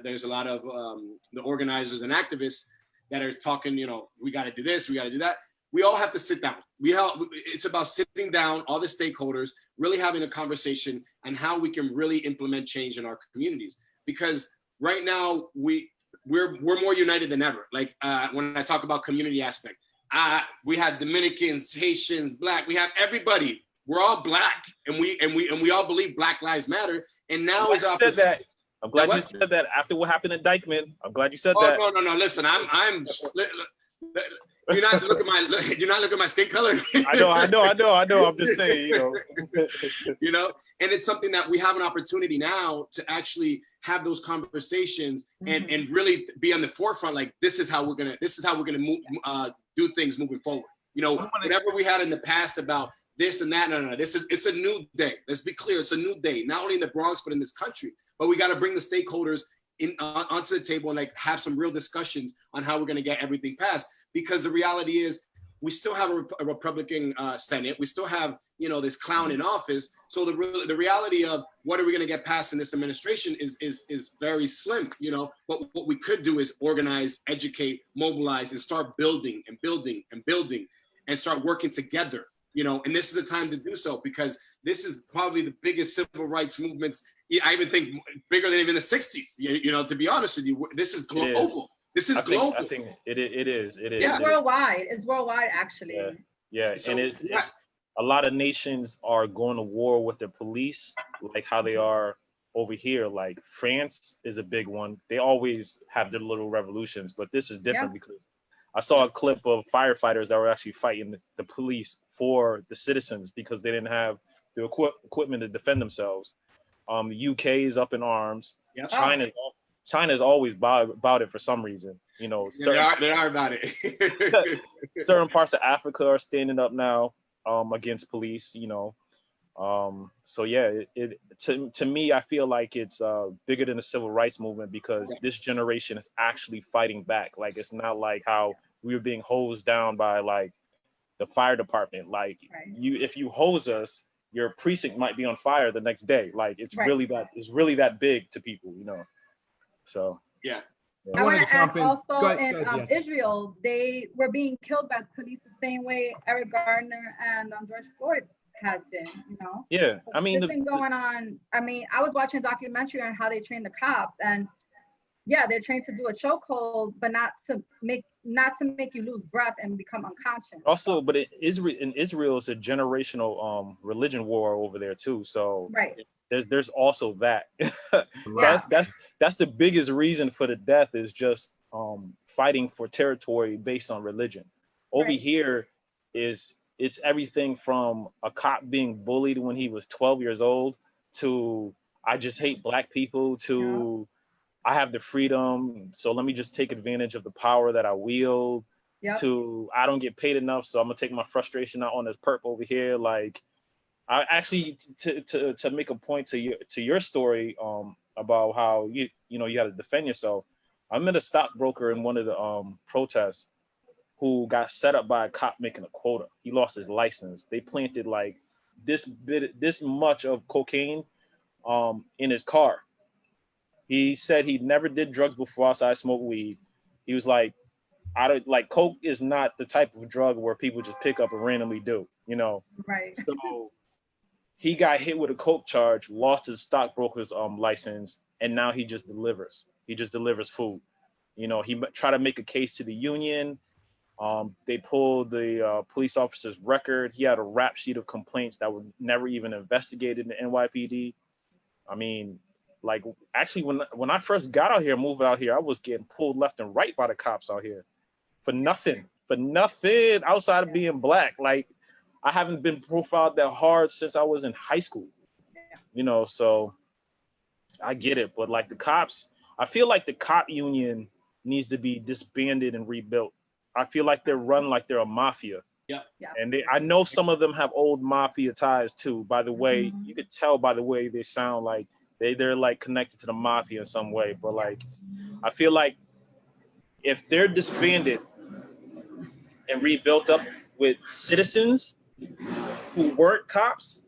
there's a lot of the organizers and activists that are talking, we got to do this, we got to do that. We all have to sit down. It's about sitting down, all the stakeholders, really having a conversation on how we can really implement change in our communities. Because right now we're more united than ever. Like when I talk about community aspect, we have Dominicans, Haitians, Black. We have everybody. We're all Black, and we all believe Black Lives Matter. And now is our that. I'm glad you said that after what happened in Dykeman. I'm glad you said that. No. Listen, I'm. Do not look at my skin color. I know. I'm just saying, and it's something that we have an opportunity now to actually have those conversations and really be on the forefront. Like this is how we're gonna move, do things moving forward. Whatever we had in the past about this and that. No. It's a new day. Let's be clear. It's a new day, not only in the Bronx but in this country. But we got to bring the stakeholders onto the table and have some real discussions on how we're going to get everything passed. Because the reality is, we still have a Republican Senate. We still have this clown in office. So the reality of what are we going to get passed in this administration is very slim. But what we could do is organize, educate, mobilize, and start building and start working together. And this is the time to do so, because this is probably the biggest civil rights movements. I even think bigger than even the 60s, to be honest with you. This is global. This is global. I think it is. It's worldwide. It's worldwide, actually. Yeah. So, and it's a lot of nations are going to war with their police, like how they are over here. Like France is a big one. They always have their little revolutions, but this is different because I saw a clip of firefighters that were actually fighting the police for the citizens because they didn't have the equipment to defend themselves. The UK is up in arms. Yeah. China's always about it for some reason. You know, they are about it. certain parts of Africa are standing up now against police. You know, so yeah, to me, I feel like it's bigger than the civil rights movement because this generation is actually fighting back. Like it's not like how we were being hosed down by like the fire department. Like if you hose us, your precinct might be on fire the next day. Like it's really that big to people, you know. So yeah. I want to add also in Israel, they were being killed by police the same way Eric Gardner and George Floyd has been, you know. Yeah, I mean, it's been going on. I mean, I was watching a documentary on how they train the cops, and yeah, they're trained to do a chokehold, but not to make you lose breath and become unconscious. Also, but in Israel, it's a generational religion war over there too. So there's also that. That's the biggest reason for the death is just fighting for territory based on religion. Over here it's everything from a cop being bullied when he was 12 years old to I just hate black people to I have the freedom, so let me just take advantage of the power that I wield. To I don't get paid enough, so I'm gonna take my frustration out on this perp over here. Like, I actually to make a point to your story about how you got to defend yourself. I met a stockbroker in one of the protests who got set up by a cop making a quota. He lost his license. They planted like this much of cocaine in his car. He said he never did drugs before outside smoked weed. He was like, coke is not the type of drug where people just pick up and randomly do, you know? Right. So he got hit with a coke charge, lost his stockbroker's license, and now he just delivers. He just delivers food. You know, he tried to make a case to the union. They pulled the police officer's record. He had a rap sheet of complaints that were never even investigated in the NYPD. I mean, like actually when I first got out here, moved out here, I was getting pulled left and right by the cops out here for nothing outside of being black. Like I haven't been profiled that hard since I was in high school, you know, so I get it. But like the cops, I feel like the cop union needs to be disbanded and rebuilt. I feel like they're run like they're a mafia. Yeah. And I know some of them have old mafia ties too. By the way, you could tell by the way they sound like they're like connected to the mafia in some way. But like, I feel like if they're disbanded and rebuilt up with citizens who weren't cops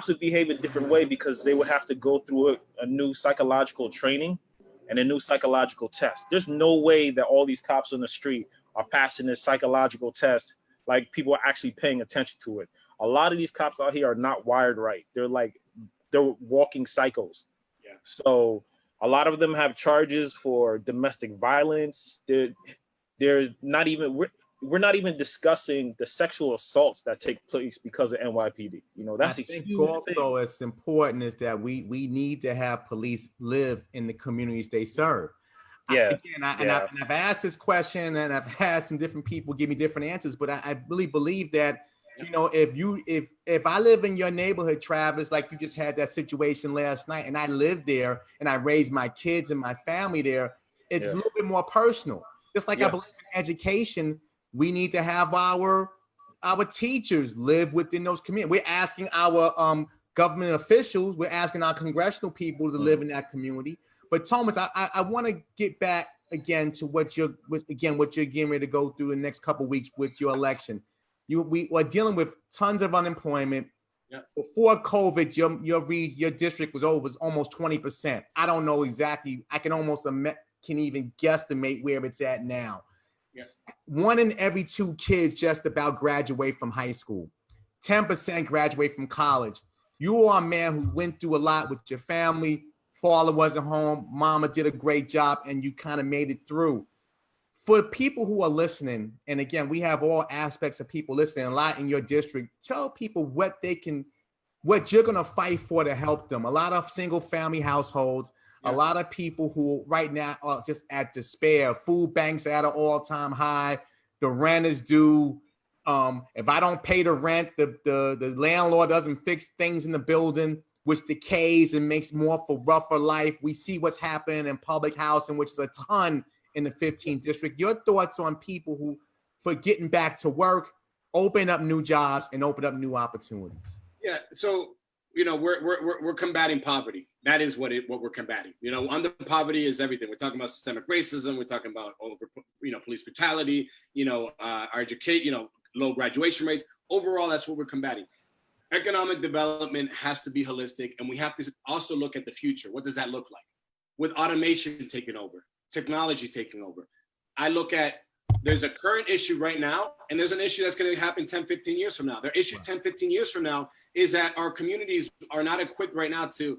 would behave a different way because they would have to go through a new psychological training and a new psychological test. There's no way that all these cops on the street are passing this psychological test like people are actually paying attention to it. A lot of these cops out here are not wired right. They're walking psychos. Yeah. So a lot of them have charges for domestic violence. They're not even we're not even discussing the sexual assaults that take place because of NYPD. You know, that's a huge thing. Also, it's important is that we need to have police live in the communities they serve. Yeah. I've asked this question and I've had some different people give me different answers, but I really believe that, you know, if I live in your neighborhood, Travis, like you just had that situation last night, and I live there and I raised my kids and my family there, it's a little bit more personal. Just like I believe in education, we need to have our teachers live within those communities. We're asking our government officials, we're asking our congressional people to live in that community. But Tomas, I want to get back again to what you're getting ready to go through the next couple of weeks with your election. We are dealing with tons of unemployment. Yeah. Before COVID, your district was almost 20%. I don't know exactly. I can even guesstimate where it's at now. Yeah. 1 in every 2 kids just about graduate from high school. 10% graduate from college. You are a man who went through a lot with your family. Father wasn't home. Mama did a great job, and you kind of made it through. for people who are listening, and again, we have all aspects of people listening, a lot in your district, tell people what you're going to fight for to help them. A lot of single family households, a lot of people who right now are just at despair. Food banks at an all-time high. The rent is due. If I don't pay the rent, the landlord doesn't fix things in the building, which decays and makes more for rougher life. We see what's happening in public housing, which is a ton in the 15th district. Your thoughts on people who, for getting back to work, open up new jobs and open up new opportunities? Yeah, so we're combating poverty. That is what we're combating. Under poverty is everything. We're talking about systemic racism. We're talking about police brutality. Our education. Low graduation rates. Overall, that's what we're combating. Economic development has to be holistic, and we have to also look at the future. What does that look like? With automation taking over, technology taking over. I look at, there's a current issue right now, and there's an issue that's going to happen 10, 15 years from now. The issue 10, 15 years from now is that our communities are not equipped right now to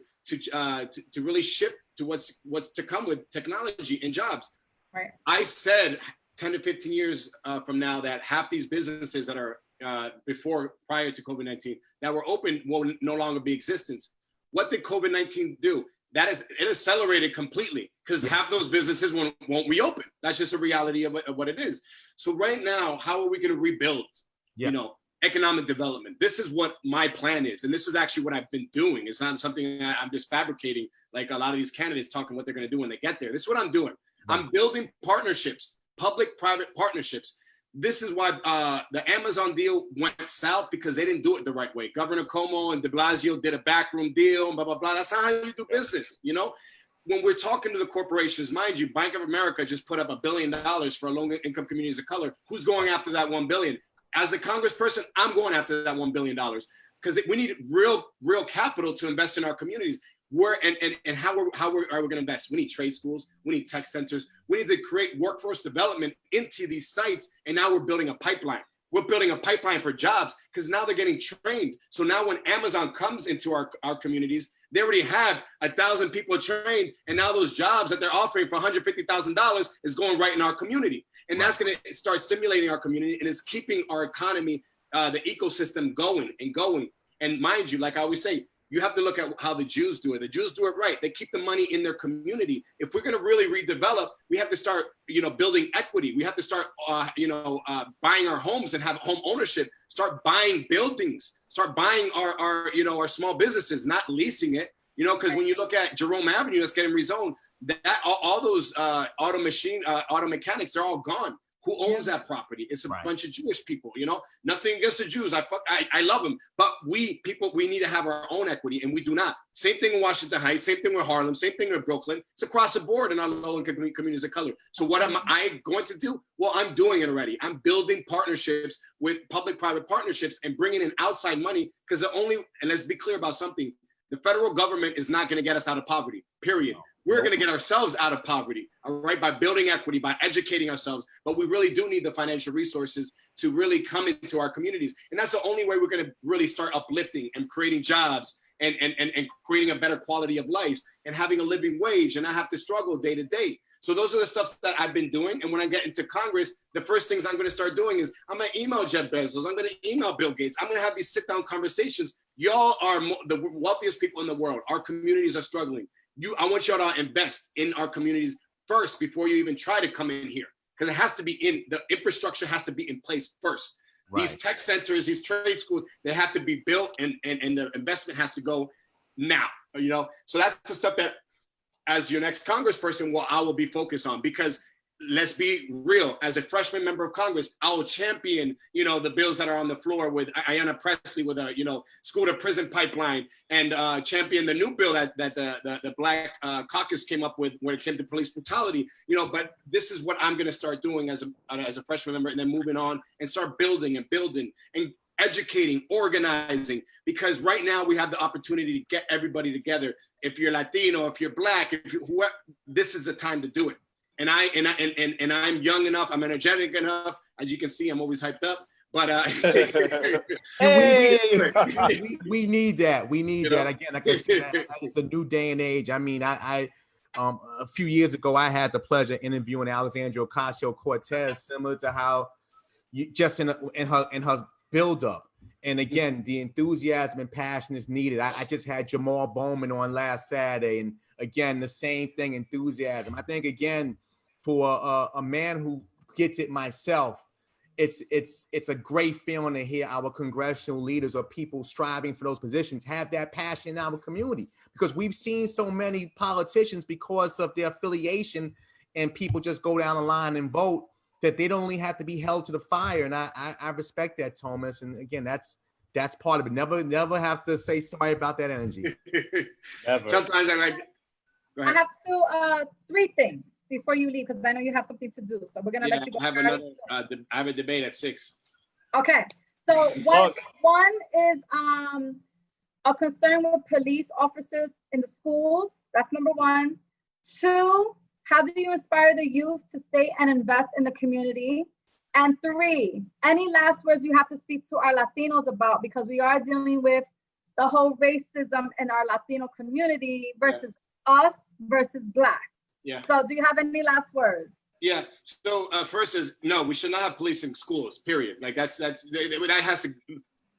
really shift to what's to come with technology and jobs. Right. I said 10 to 15 years from now that half these businesses that are prior to COVID-19 that were open will no longer be existence. What did COVID-19 do? It accelerated completely because half those businesses won't reopen. That's just a reality of what it is. So right now, how are we going to rebuild, economic development? This is what my plan is. And this is actually what I've been doing. It's not something I'm just fabricating like a lot of these candidates talking what they're going to do when they get there. This is what I'm doing. I'm building partnerships, public-private partnerships. This is why the Amazon deal went south, because they didn't do it the right way. Governor Cuomo and de Blasio did a backroom deal, blah, blah, blah. That's not how you do business, When we're talking to the corporations, mind you, Bank of America just put up $1 billion for low-income communities of color. Who's going after that $1 billion? As a congressperson, I'm going after that $1 billion because we need real capital to invest in our communities. How are we going to invest? We need trade schools. We need tech centers. We need to create workforce development into these sites. And now we're building a pipeline. We're building a pipeline for jobs because now they're getting trained. So now when Amazon comes into our communities, they already have 1,000 people trained. And now those jobs that they're offering for $150,000 is going right in our community. And that's going to start stimulating our community, and it's keeping our economy, the ecosystem going and going. And mind you, like I always say, you have to look at how the Jews do it. The Jews do it right. They keep the money in their community. If we're going to really redevelop, we have to start, building equity. We have to start, buying our homes and have home ownership. Start buying buildings. Start buying our small businesses, not leasing it. Because when you look at Jerome Avenue, that's getting rezoned. That all those auto mechanics, they're all gone. Who owns that property? It's a bunch of Jewish people, nothing against the Jews. I love them, but we need to have our own equity, and we do not. Same thing in Washington Heights, same thing with Harlem, same thing with Brooklyn. It's across the board in our low-income communities of color. So what am I going to do? Well, I'm doing it already. I'm building partnerships with public-private partnerships and bringing in outside money, because and let's be clear about something, the federal government is not going to get us out of poverty, period. We're going to get ourselves out of poverty, all right, by building equity, by educating ourselves. But we really do need the financial resources to really come into our communities. And that's the only way we're going to really start uplifting and creating jobs and creating a better quality of life and having a living wage and not have to struggle day to day. So those are the stuff that I've been doing. And when I get into Congress, the first things I'm going to start doing is I'm going to email Jeff Bezos. I'm going to email Bill Gates. I'm going to have these sit-down conversations. Y'all are the wealthiest people in the world. Our communities are struggling. I want y'all to invest in our communities first before you even try to come in here, because it has to be the infrastructure has to be in place first. Right. These tech centers, these trade schools, they have to be built, and the investment has to go now, So that's the stuff that, as your next congressperson, I will be focused on, because let's be real, as a freshman member of Congress, I will champion, the bills that are on the floor with Ayanna Pressley with a, school to prison pipeline, and champion the new bill that the Black Caucus came up with when it came to police brutality, but this is what I'm going to start doing as a freshman member, and then moving on and start building and educating, organizing, because right now we have the opportunity to get everybody together. If you're Latino, if you're Black, this is the time to do it. And I'm young enough, I'm energetic enough. As you can see, I'm always hyped up. But we need that. We need that. Again, like I said, it's a new day and age. I mean, A few years ago, I had the pleasure of interviewing Alexandria Ocasio-Cortez, similar to how you just in her buildup. And again, the enthusiasm and passion is needed. I just had Jamal Bowman on last Saturday, and again, the same thing, enthusiasm. I think again, for a man who gets it myself, it's a great feeling to hear our congressional leaders or people striving for those positions have that passion in our community, because we've seen so many politicians, because of their affiliation and people just go down the line and vote, that they don't only have to be held to the fire. And I respect that, Tomas. And again, that's part of it. Never have to say sorry about that energy. Sometimes I have to three things before you leave, because I know you have something to do. So we're gonna let you go. I have a debate at 6. Okay. So one is a concern with police officers in the schools. That's number one. 2, how do you inspire the youth to stay and invest in the community? And 3, any last words you have to speak to our Latinos about, because we are dealing with the whole racism in our Latino community versus us versus Blacks. Yeah. So do you have any last words? Yeah. So first is, no, we should not have police in schools, period. Like that has to,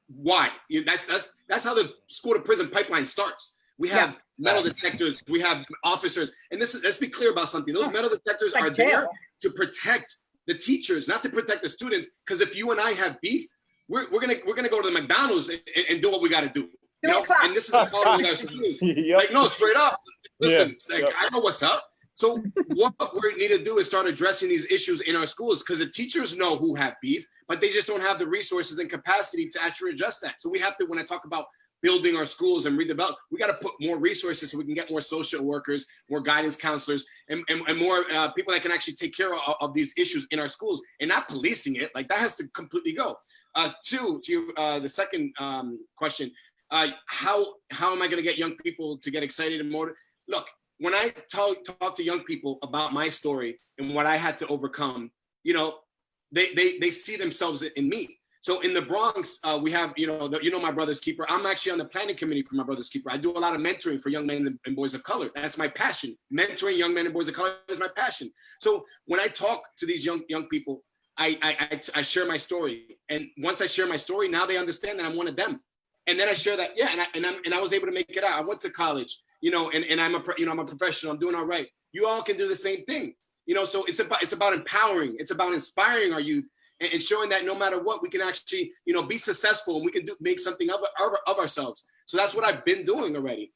why? That's how the school to prison pipeline starts. We have metal detectors, we have officers, and let's be clear about something. Those metal detectors are there to protect the teachers, not to protect the students. Because if you and I have beef, we're gonna go to the McDonald's and do what we got to do. You know? And this is a problem with our schools. Like, no, straight up. Listen, I know what's up. So what we need to do is start addressing these issues in our schools, because the teachers know who have beef, but they just don't have the resources and capacity to actually adjust that. So we have to, when I talk about building our schools and redevelop, we got to put more resources so we can get more social workers, more guidance counselors, and more people that can actually take care of these issues in our schools, and not policing it. Like, that has to completely go. 2, to the second question, how am I going to get young people to get excited and motivated? Look, when I talk to young people about my story and what I had to overcome, you know, they see themselves in me. So in the Bronx, we have, my Brother's Keeper. I'm actually on the planning committee for my Brother's Keeper. I do a lot of mentoring for young men and boys of color. That's my passion. Mentoring young men and boys of color is my passion. So when I talk to these young people, I share my story. And once I share my story, now they understand that I'm one of them. And then I share that, and I was able to make it out. I went to college, and I'm a professional. I'm doing all right. You all can do the same thing, So it's about empowering. It's about inspiring our youth and showing that no matter what, we can actually, be successful, and we can make something of ourselves. So that's what I've been doing already.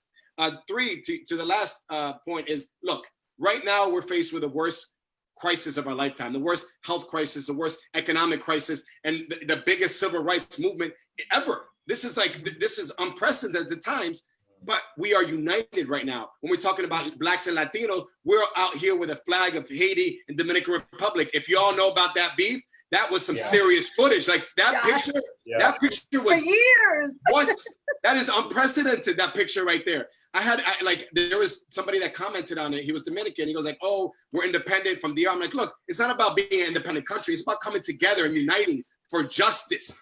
3, to the last point is, look, right now we're faced with the worst crisis of our lifetime, the worst health crisis, the worst economic crisis, and the biggest civil rights movement ever. This is unprecedented at times, but we are united right now. When we're talking about Blacks and Latinos, we're out here with a flag of Haiti and Dominican Republic. If you all know about that beef, that was some serious footage. Like that picture, that picture was for years. What? That is unprecedented, that picture right there. There was somebody that commented on it. He was Dominican. He goes like, oh, we're independent from DR. I'm like, look, it's not about being an independent country. It's about coming together and uniting for justice,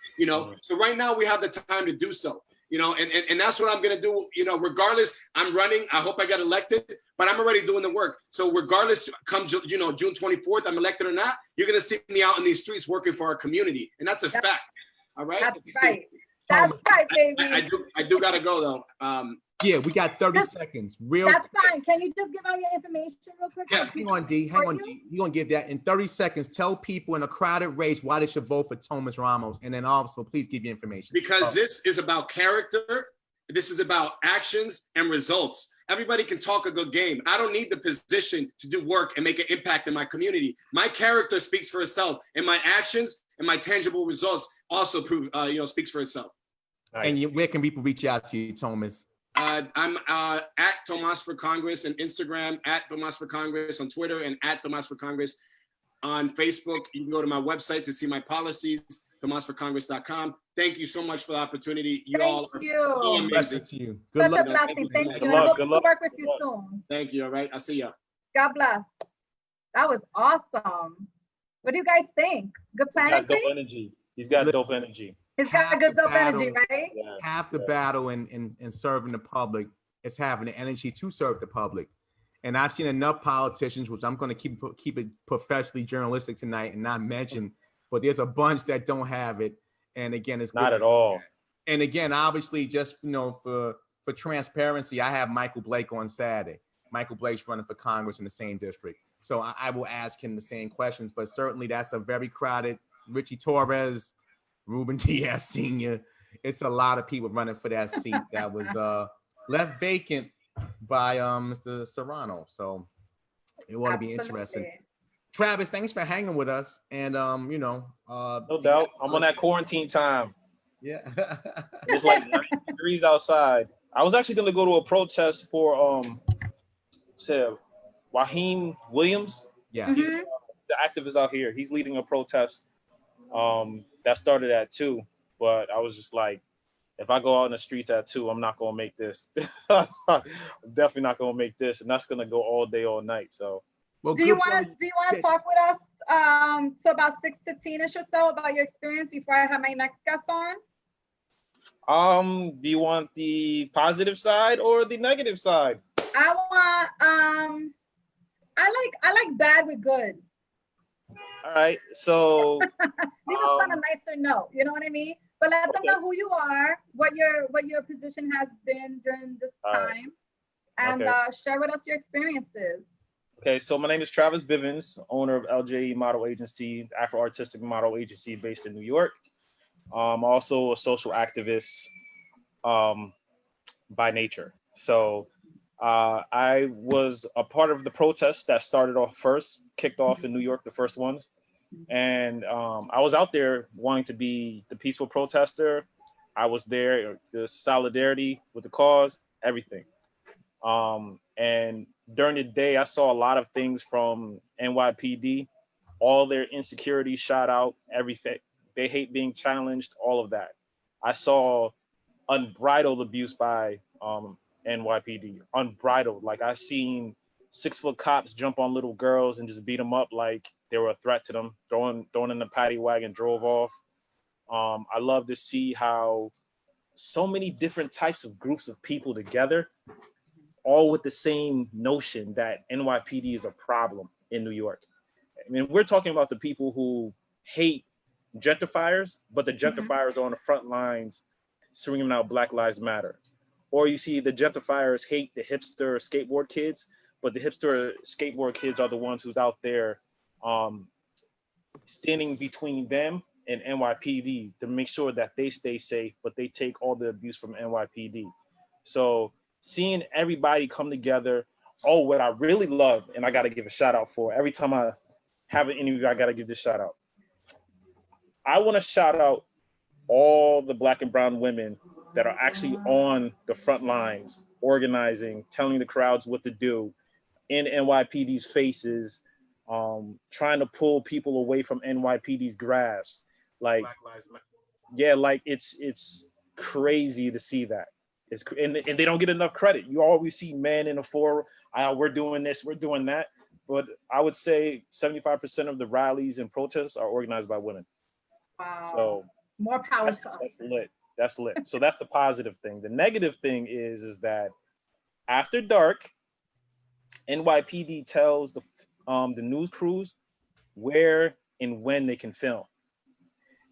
So right now we have the time to do so, and that's what I'm going to do, regardless. I'm running. I hope I get elected, but I'm already doing the work. So regardless, come, June 24th, I'm elected or not, you're going to see me out in these streets working for our community. And that's a fact. All right. That's right. That's right, baby. I do got to go though. Yeah, we got 30 seconds. That's fine. Can you just give out your information real quick? Yeah, hang on, D. You're going to give that in 30 seconds. Tell people in a crowded race why they should vote for Tomas Ramos. And then also, please give your information. Because this is about character. This is about actions and results. Everybody can talk a good game. I don't need the position to do work and make an impact in my community. My character speaks for itself, and my actions and my tangible results also speaks for itself. Nice. And where can people reach out to you, Tomas? I'm at Tomas for Congress on Instagram, at Tomas for Congress on Twitter, and at Tomas for Congress on Facebook. You can go to my website to see my policies, tomasforcongress.com. Thank you so much for the opportunity. You all are so amazing. To you. Good luck. Such a blessing. Thank you. I hope to work with you soon. Thank you. All right. I'll see you. God bless. That was awesome. What do you guys think? Good planning? He's got dope energy. He's got dope energy. It's got good dope energy, right? Half the battle in serving the public is having the energy to serve the public. And I've seen enough politicians, which I'm going to keep it professionally journalistic tonight and not mention, but there's a bunch that don't have it. And again, it's Not at all. And again, obviously, just for transparency, I have Michael Blake on Saturday. Michael Blake's running for Congress in the same district, so I will ask him the same questions. But certainly, that's a very crowded. Richie Torres, Ruben Diaz Sr. It's a lot of people running for that seat that was left vacant by Mr. Serrano. So it ought to be interesting. Travis, thanks for hanging with us. And no doubt, I'm on that quarantine time. Yeah. It's like 90 degrees outside. I was actually gonna go to a protest for Waheem Williams. Yeah. He's the activist out here. He's leading a protest that started at 2. But I was just like, if I go out in the streets at 2, I'm not gonna make this. I'm definitely not gonna make this, and that's gonna go all day, all night. So, well, do you want to talk with us to about 6:15ish or so about your experience before I have my next guest on? Do you want the positive side or the negative side? I want I like bad with good. All right, so leave us on a nicer note. You know what I mean? But let them know who you are, what your position has been during this time, and share with us your experiences. Okay, so my name is Travis Bivans, owner of LJE Model Agency, Afro Artistic Model Agency based in New York. I'm also a social activist by nature. So I was a part of the protests that started off first, kicked off in New York, the first ones. And I was out there wanting to be the peaceful protester. I was there, the solidarity with the cause, everything. And during the day, I saw a lot of things from NYPD, all their insecurities shot out, everything. They hate being challenged, all of that. I saw unbridled abuse by NYPD, unbridled. Like I seen 6-foot cops jump on little girls and just beat them up like they were a threat to them, throwing in the paddy wagon, drove off. I love to see how so many different types of groups of people together, all with the same notion that NYPD is a problem in New York. I mean, we're talking about the people who hate gentrifiers, but the gentrifiers are on the front lines screaming out Black Lives Matter. Or you see the gentrifiers hate the hipster skateboard kids, but the hipster skateboard kids are the ones who's out there standing between them and NYPD to make sure that they stay safe, but they take all the abuse from NYPD. So seeing everybody come together. Oh, what I really love, and I got to give a shout out for, every time I have an interview, I got to give this shout out. I want to shout out all the Black and brown women that are actually on the front lines, organizing, telling the crowds what to do, in NYPD's faces, trying to pull people away from NYPD's grasp. Like, yeah, like it's crazy to see that. And they don't get enough credit. You always see men in the fore, we're doing this, we're doing that. But I would say 75% of the rallies and protests are organized by women. Wow. So more power to us. That's lit. That's lit. So that's the positive thing. The negative thing is that after dark, NYPD tells the news crews where and when they can film.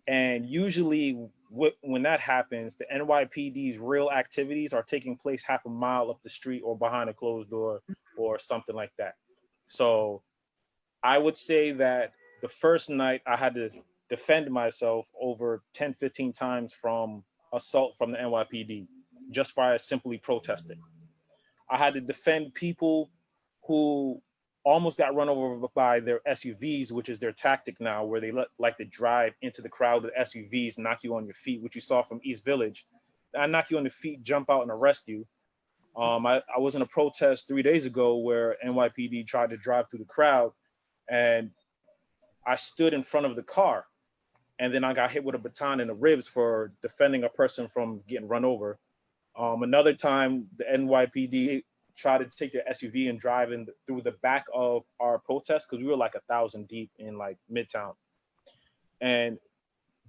And usually when that happens, the NYPD's real activities are taking place half a mile up the street or behind a closed door or something like that. So I would say that the first night I had to defend myself over 10, 15 times from assault from the NYPD, just by simply protesting. I had to defend people who almost got run over by their SUVs, which is their tactic now, where they like to drive into the crowd with SUVs, knock you on your feet, which you saw from East Village. I knock you on the feet, jump out and arrest you. I was in a protest 3 days ago where NYPD tried to drive through the crowd, and I stood in front of the car, and then I got hit with a baton in the ribs for defending a person from getting run over. Another time, the NYPD tried to take their SUV and drive in through the back of our protest, because we were like 1,000 deep in like Midtown. And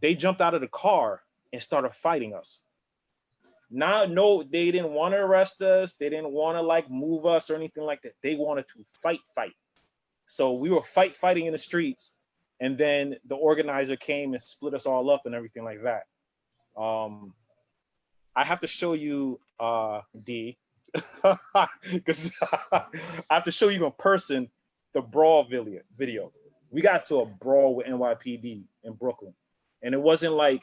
they jumped out of the car and started fighting us. No, they didn't want to arrest us. They didn't want to like move us or anything like that. They wanted to fight. So we were fighting in the streets, and then the organizer came and split us all up and everything like that. I have to show you D, because I have to show you in person the brawl video. We got to a brawl with NYPD in Brooklyn, and it wasn't like,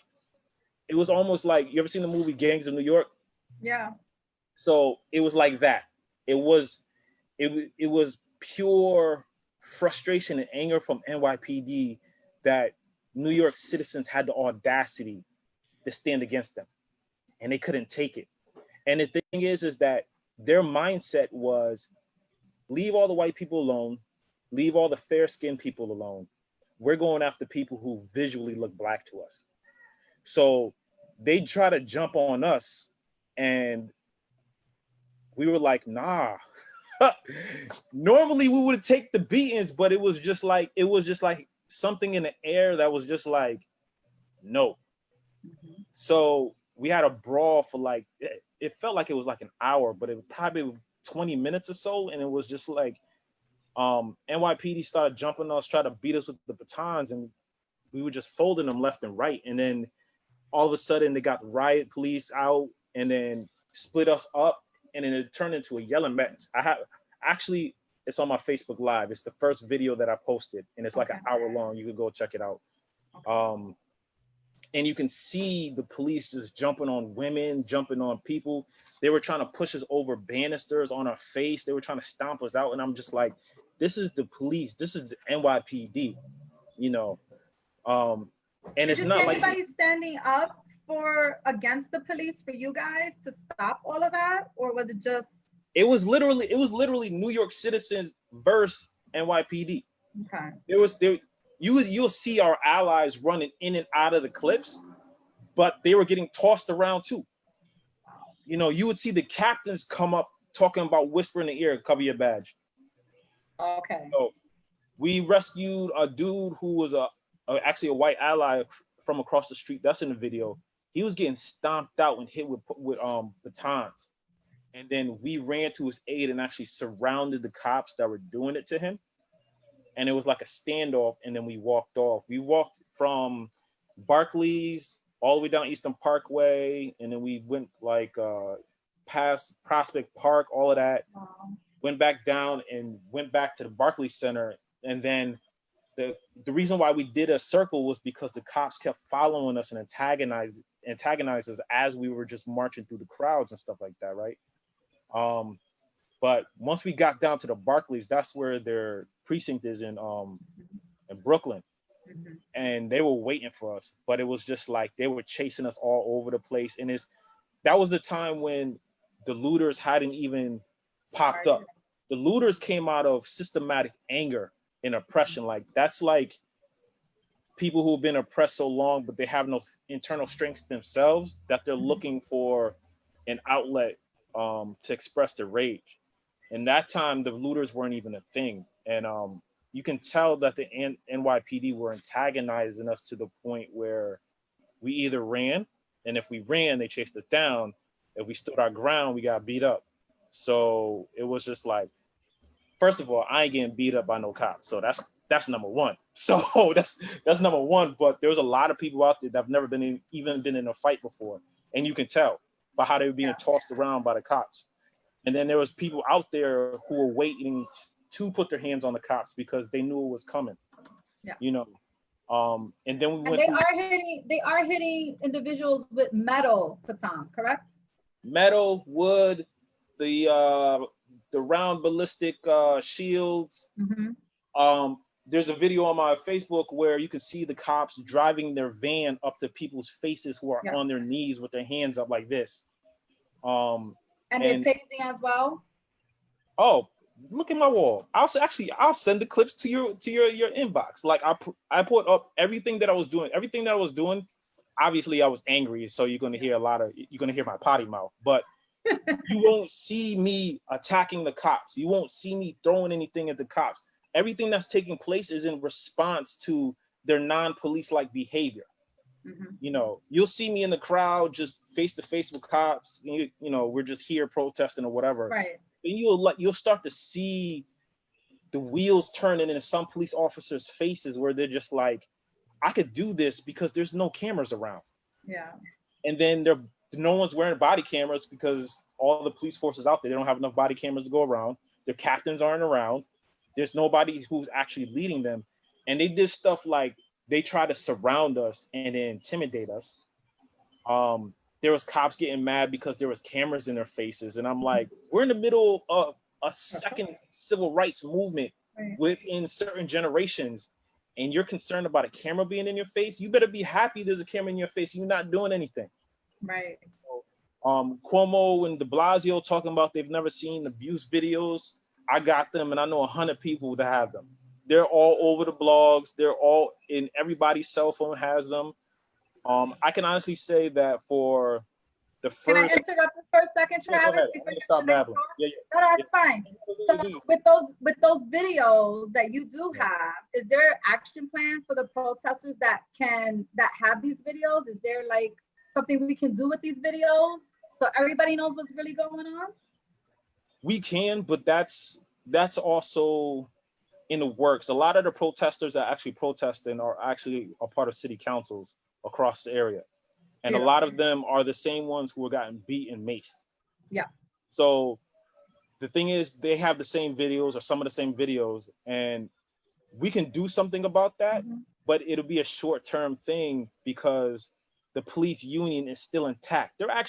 it was almost like, you ever seen the movie Gangs of New York? Yeah. So it was like that. It was pure frustration and anger from NYPD that New York citizens had the audacity to stand against them, and they couldn't take it. And the thing is that their mindset was, leave all the white people alone, leave all the fair-skinned people alone. We're going after people who visually look black to us. So they try to jump on us, and we were like, nah. Normally we would take the beatings, but it was just like something in the air that was just like, no. So we had a brawl for like, it felt like it was like an hour, but it was probably 20 minutes or so. And it was just like, NYPD started jumping us, trying to beat us with the batons, and we were just folding them left and right. And then all of a sudden they got riot police out and then split us up, and then it turned into a yelling match. Actually, it's on my Facebook Live. It's the first video that I posted, and it's like an hour long. You could go check it out. And you can see the police just jumping on women, jumping on people. They were trying to push us over banisters on our face. They were trying to stomp us out. And I'm just like, this is the police. This is the NYPD, you know? And it's not like anybody standing up against the police for you guys to stop all of that, or was it just? It was literally New York citizens versus NYPD. Okay. You'll see our allies running in and out of the clips, but they were getting tossed around too. You know, you would see the captains come up talking about whisper in the ear, cover your badge. Okay. So we rescued a dude who was actually a white ally from across the street. That's in the video. He was getting stomped out and hit with batons. And then we ran to his aid and actually surrounded the cops that were doing it to him. And it was like a standoff, and then we walked off. We walked from Barclays all the way down Eastern Parkway, and then we went like past Prospect Park, all of that. Wow. Went back down and went back to the Barclays Center. And then the reason why we did a circle was because the cops kept following us and antagonized us as we were just marching through the crowds and stuff like that, right? But once we got down to the Barclays, that's where their precinct is in Brooklyn. And they were waiting for us, but it was just like they were chasing us all over the place. And that was the time when the looters hadn't even popped up. The looters came out of systematic anger and oppression. Like, that's like people who've been oppressed so long, but they have no internal strength themselves, that they're looking for an outlet to express their rage. And that time, the looters weren't even a thing. And you can tell that the NYPD were antagonizing us to the point where we either ran, and if we ran, they chased us down. If we stood our ground, we got beat up. So it was just like, first of all, I ain't getting beat up by no cops. So that's number one. So that's number one. But there's a lot of people out there that have never even been in a fight before. And you can tell by how they were being tossed around by the cops. And then there was people out there who were waiting to put their hands on the cops because they knew it was coming. Yeah. You know. And then they are hitting individuals with metal batons, correct? Metal, wood, the round ballistic shields. There's a video on my Facebook where you can see the cops driving their van up to people's faces who are on their knees with their hands up like this. And they're tasing as well. Oh, look at my wall. I'll send the clips to your inbox. Like I put up everything that I was doing. Everything that I was doing. Obviously, I was angry, so you're gonna hear my potty mouth. But you won't see me attacking the cops. You won't see me throwing anything at the cops. Everything that's taking place is in response to their non-police-like behavior. You know, you'll see me in the crowd just face to face with cops. You know, we're just here protesting or whatever. Right. And you'll start to see the wheels turning in some police officers' faces where they're just like, I could do this because there's no cameras around. Yeah. And then no one's wearing body cameras because all the police forces out there, they don't have enough body cameras to go around. Their captains aren't around. There's nobody who's actually leading them. And they did stuff like they try to surround us and intimidate us. There was cops getting mad because there was cameras in their faces. And I'm like, we're in the middle of a second civil rights movement within certain generations. And you're concerned about a camera being in your face. You better be happy there's a camera in your face. You're not doing anything. Right. Cuomo and de Blasio talking about they've never seen abuse videos. I got them, and I know 100 people that have them. They're all over the blogs. They're all in everybody's cell phone has them. I can honestly say that for the first. Can I interrupt you for a second, Travis? Yeah, go ahead. Stop babbling. Yeah. No, that's fine. So with those videos that you do have, is there an action plan for the protesters that have these videos? Is there like something we can do with these videos so everybody knows what's really going on? We can, but that's also in the works. A lot of the protesters that actually protesting are actually a part of city councils across the area. And a lot of them are the same ones who have gotten beat and maced. Yeah. So the thing is, they have the same videos or some of the same videos, and we can do something about that, but it'll be a short-term thing because the police union is still intact. I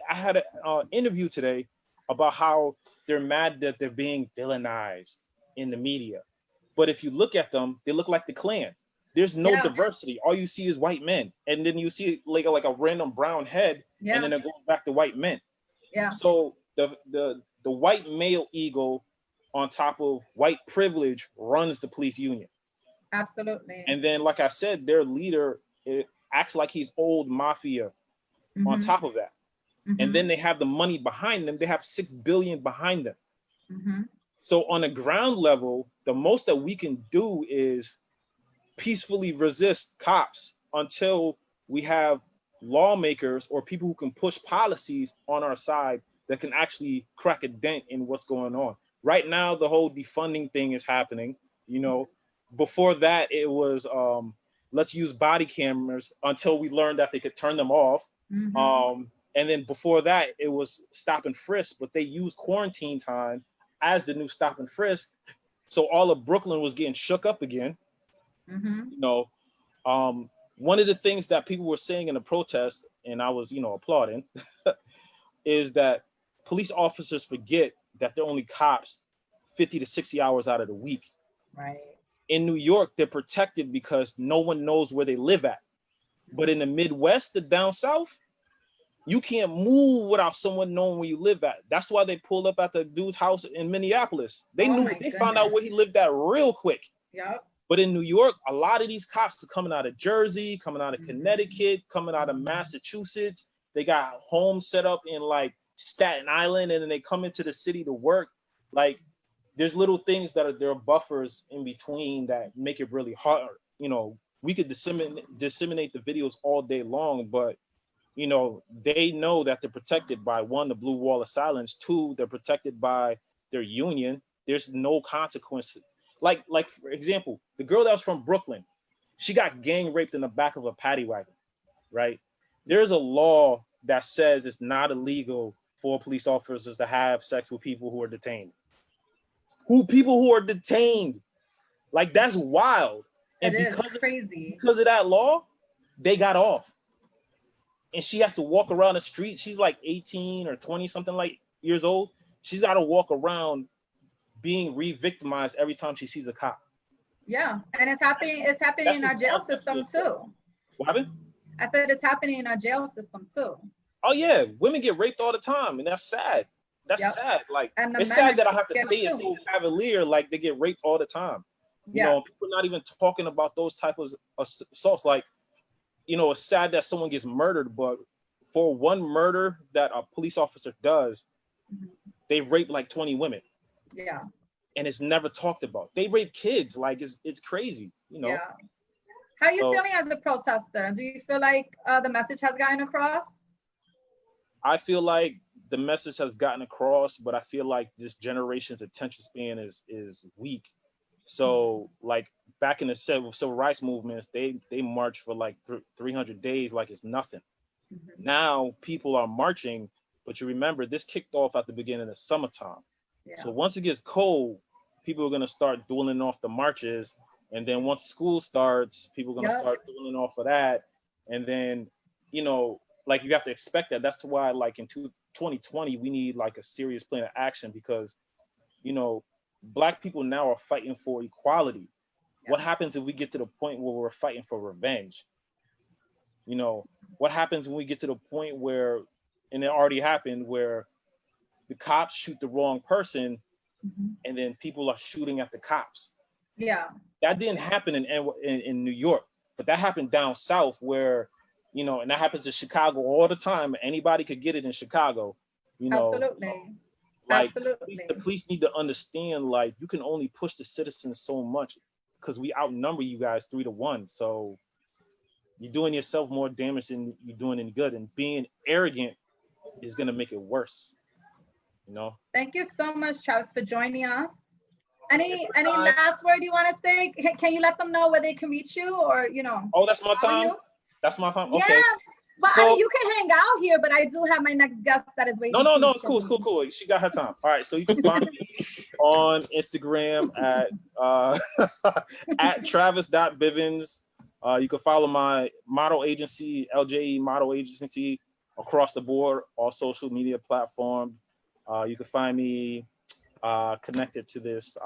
had an interview today about how they're mad that they're being villainized in the media. But if you look at them, they look like the Klan. There's no diversity. All you see is white men. And then you see like a random brown head, and then it goes back to white men. Yeah. So the white male ego on top of white privilege runs the police union. Absolutely. And then, like I said, their leader acts like he's old mafia on top of that. And then they have the money behind them. They have $6 billion behind them. So on a ground level, the most that we can do is peacefully resist cops until we have lawmakers or people who can push policies on our side that can actually crack a dent in what's going on. Right now, the whole defunding thing is happening. You know, before that, it was let's use body cameras until we learned that they could turn them off. And then before that, it was stop and frisk, but they used quarantine time as the new stop and frisk. So all of Brooklyn was getting shook up again. You know, one of the things that people were saying in the protest, and I was, applauding, is that police officers forget that they're only cops 50 to 60 hours out of the week. Right. In New York, they're protected because no one knows where they live at. But in the Midwest, the down south, you can't move without someone knowing where you live at. That's why they pulled up at the dude's house in Minneapolis. They found out where he lived at real quick. Yep. But in New York, a lot of these cops are coming out of Jersey, coming out of Connecticut, coming out of Massachusetts. They got homes set up in like Staten Island, and then they come into the city to work. Like, there's little things there are buffers in between that make it really hard. We could disseminate the videos all day long, but they know that they're protected by, one, the blue wall of silence. Two, they're protected by their union. There's no consequences. Like for example, the girl that was from Brooklyn, she got gang raped in the back of a paddy wagon, right? There's a law that says it's not illegal for police officers to have sex with people who are detained. People who are detained. Like, that's wild. And crazy. Because of that law, they got off. And she has to walk around the street. She's like 18 or 20 something like years old. She's got to walk around being re-victimized every time she sees a cop. Yeah, and it's happening in our jail system too. What happened? I said it's happening in our jail system too. Oh yeah, women get raped all the time, and that's sad. That's sad. Like, it's sad that I have to say it so cavalier, like they get raped all the time. You know, people are not even talking about those type of assaults. Like, it's sad that someone gets murdered, but for one murder that a police officer does, they rape like 20 women. Yeah. And it's never talked about. They rape kids. Like, it's crazy, Yeah. How are you So- feeling as a protester? Do you feel like the message has gotten across? I feel like the message has gotten across, but I feel like this generation's attention span is weak. So like back in the civil rights movements, they marched for like 300 days like it's nothing. Now people are marching, but you remember this kicked off at the beginning of summertime. Yeah. So once it gets cold, people are gonna start dueling off the marches, and then once school starts, people are gonna Yep. start dueling off of that, and then like you have to expect that. That's why like in 2020 we need like a serious plan of action, because Black people now are fighting for equality. What happens if we get to the point where we're fighting for revenge? What happens when we get to the point where, and it already happened, where the cops shoot the wrong person and then people are shooting at the cops? Yeah. That didn't happen in New York, but that happened down south where, and that happens in Chicago all the time. Anybody could get it in Chicago, Absolutely. Like Absolutely. the police need to understand, like, you can only push the citizens so much because we outnumber you guys 3-1. So you're doing yourself more damage than you're doing any good, and being arrogant is gonna make it worse. Thank you so much, Travis, for joining us. Any last word you want to say? Can you let them know where they can reach you, or Oh, that's my follow time. you? That's my time. Yeah, Okay. but So- I mean, you can hang out here, but I do have my next guest that is waiting. No, it's cool. She got her time. All right, so you can find me on Instagram at at travis.bivans. You can follow my model agency, LJE Model Agency, across the board, all social media platforms. You can find me connected to this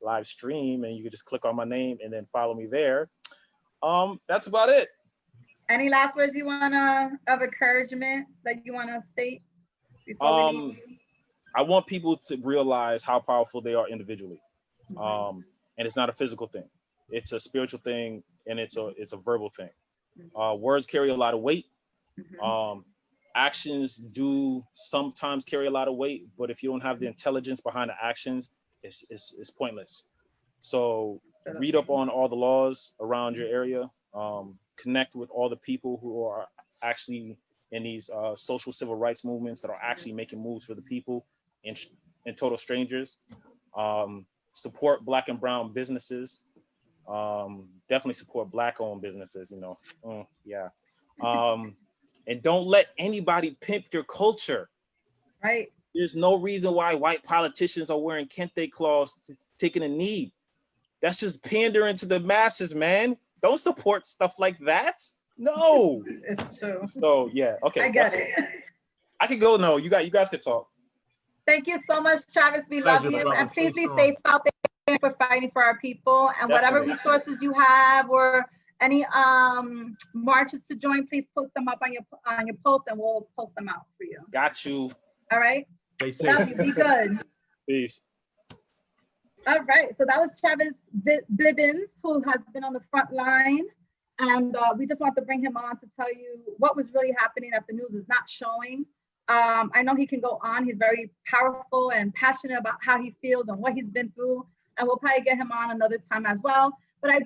live stream, and you can just click on my name and then follow me there. That's about it. Any last words you wanna of encouragement that you wanna state before we leave? I want people to realize how powerful they are individually. And it's not a physical thing. It's a spiritual thing, and it's a verbal thing. Words carry a lot of weight. Actions do sometimes carry a lot of weight, but if you don't have the intelligence behind the actions, it's pointless. So read up on all the laws around your area. Connect with all the people who are actually in these social civil rights movements that are actually making moves for the people, and total strangers. Support Black and brown businesses. Definitely support Black-owned businesses. Yeah. And don't let anybody pimp your culture. Right. There's no reason why white politicians are wearing kente cloths, taking a knee. That's just pandering to the masses, man. Don't support stuff like that. No. It's true. So yeah, okay. I get it. I could go. No, you guys could talk. Thank you so much, Travis. We love Pleasure, you, brother. and please be Stay strong. safe out there for fighting for our people. And whatever Definitely. resources you have or any marches to join, please post them up on your post, and we'll post them out for you. Got you. All right. Stay Love safe. you. Be good. Peace. All right. So that was Travis Bivans, who has been on the front line. And we just want to bring him on to tell you what was really happening that the news is not showing. I know he can go on. He's very powerful and passionate about how he feels and what he's been through. And we'll probably get him on another time as well. But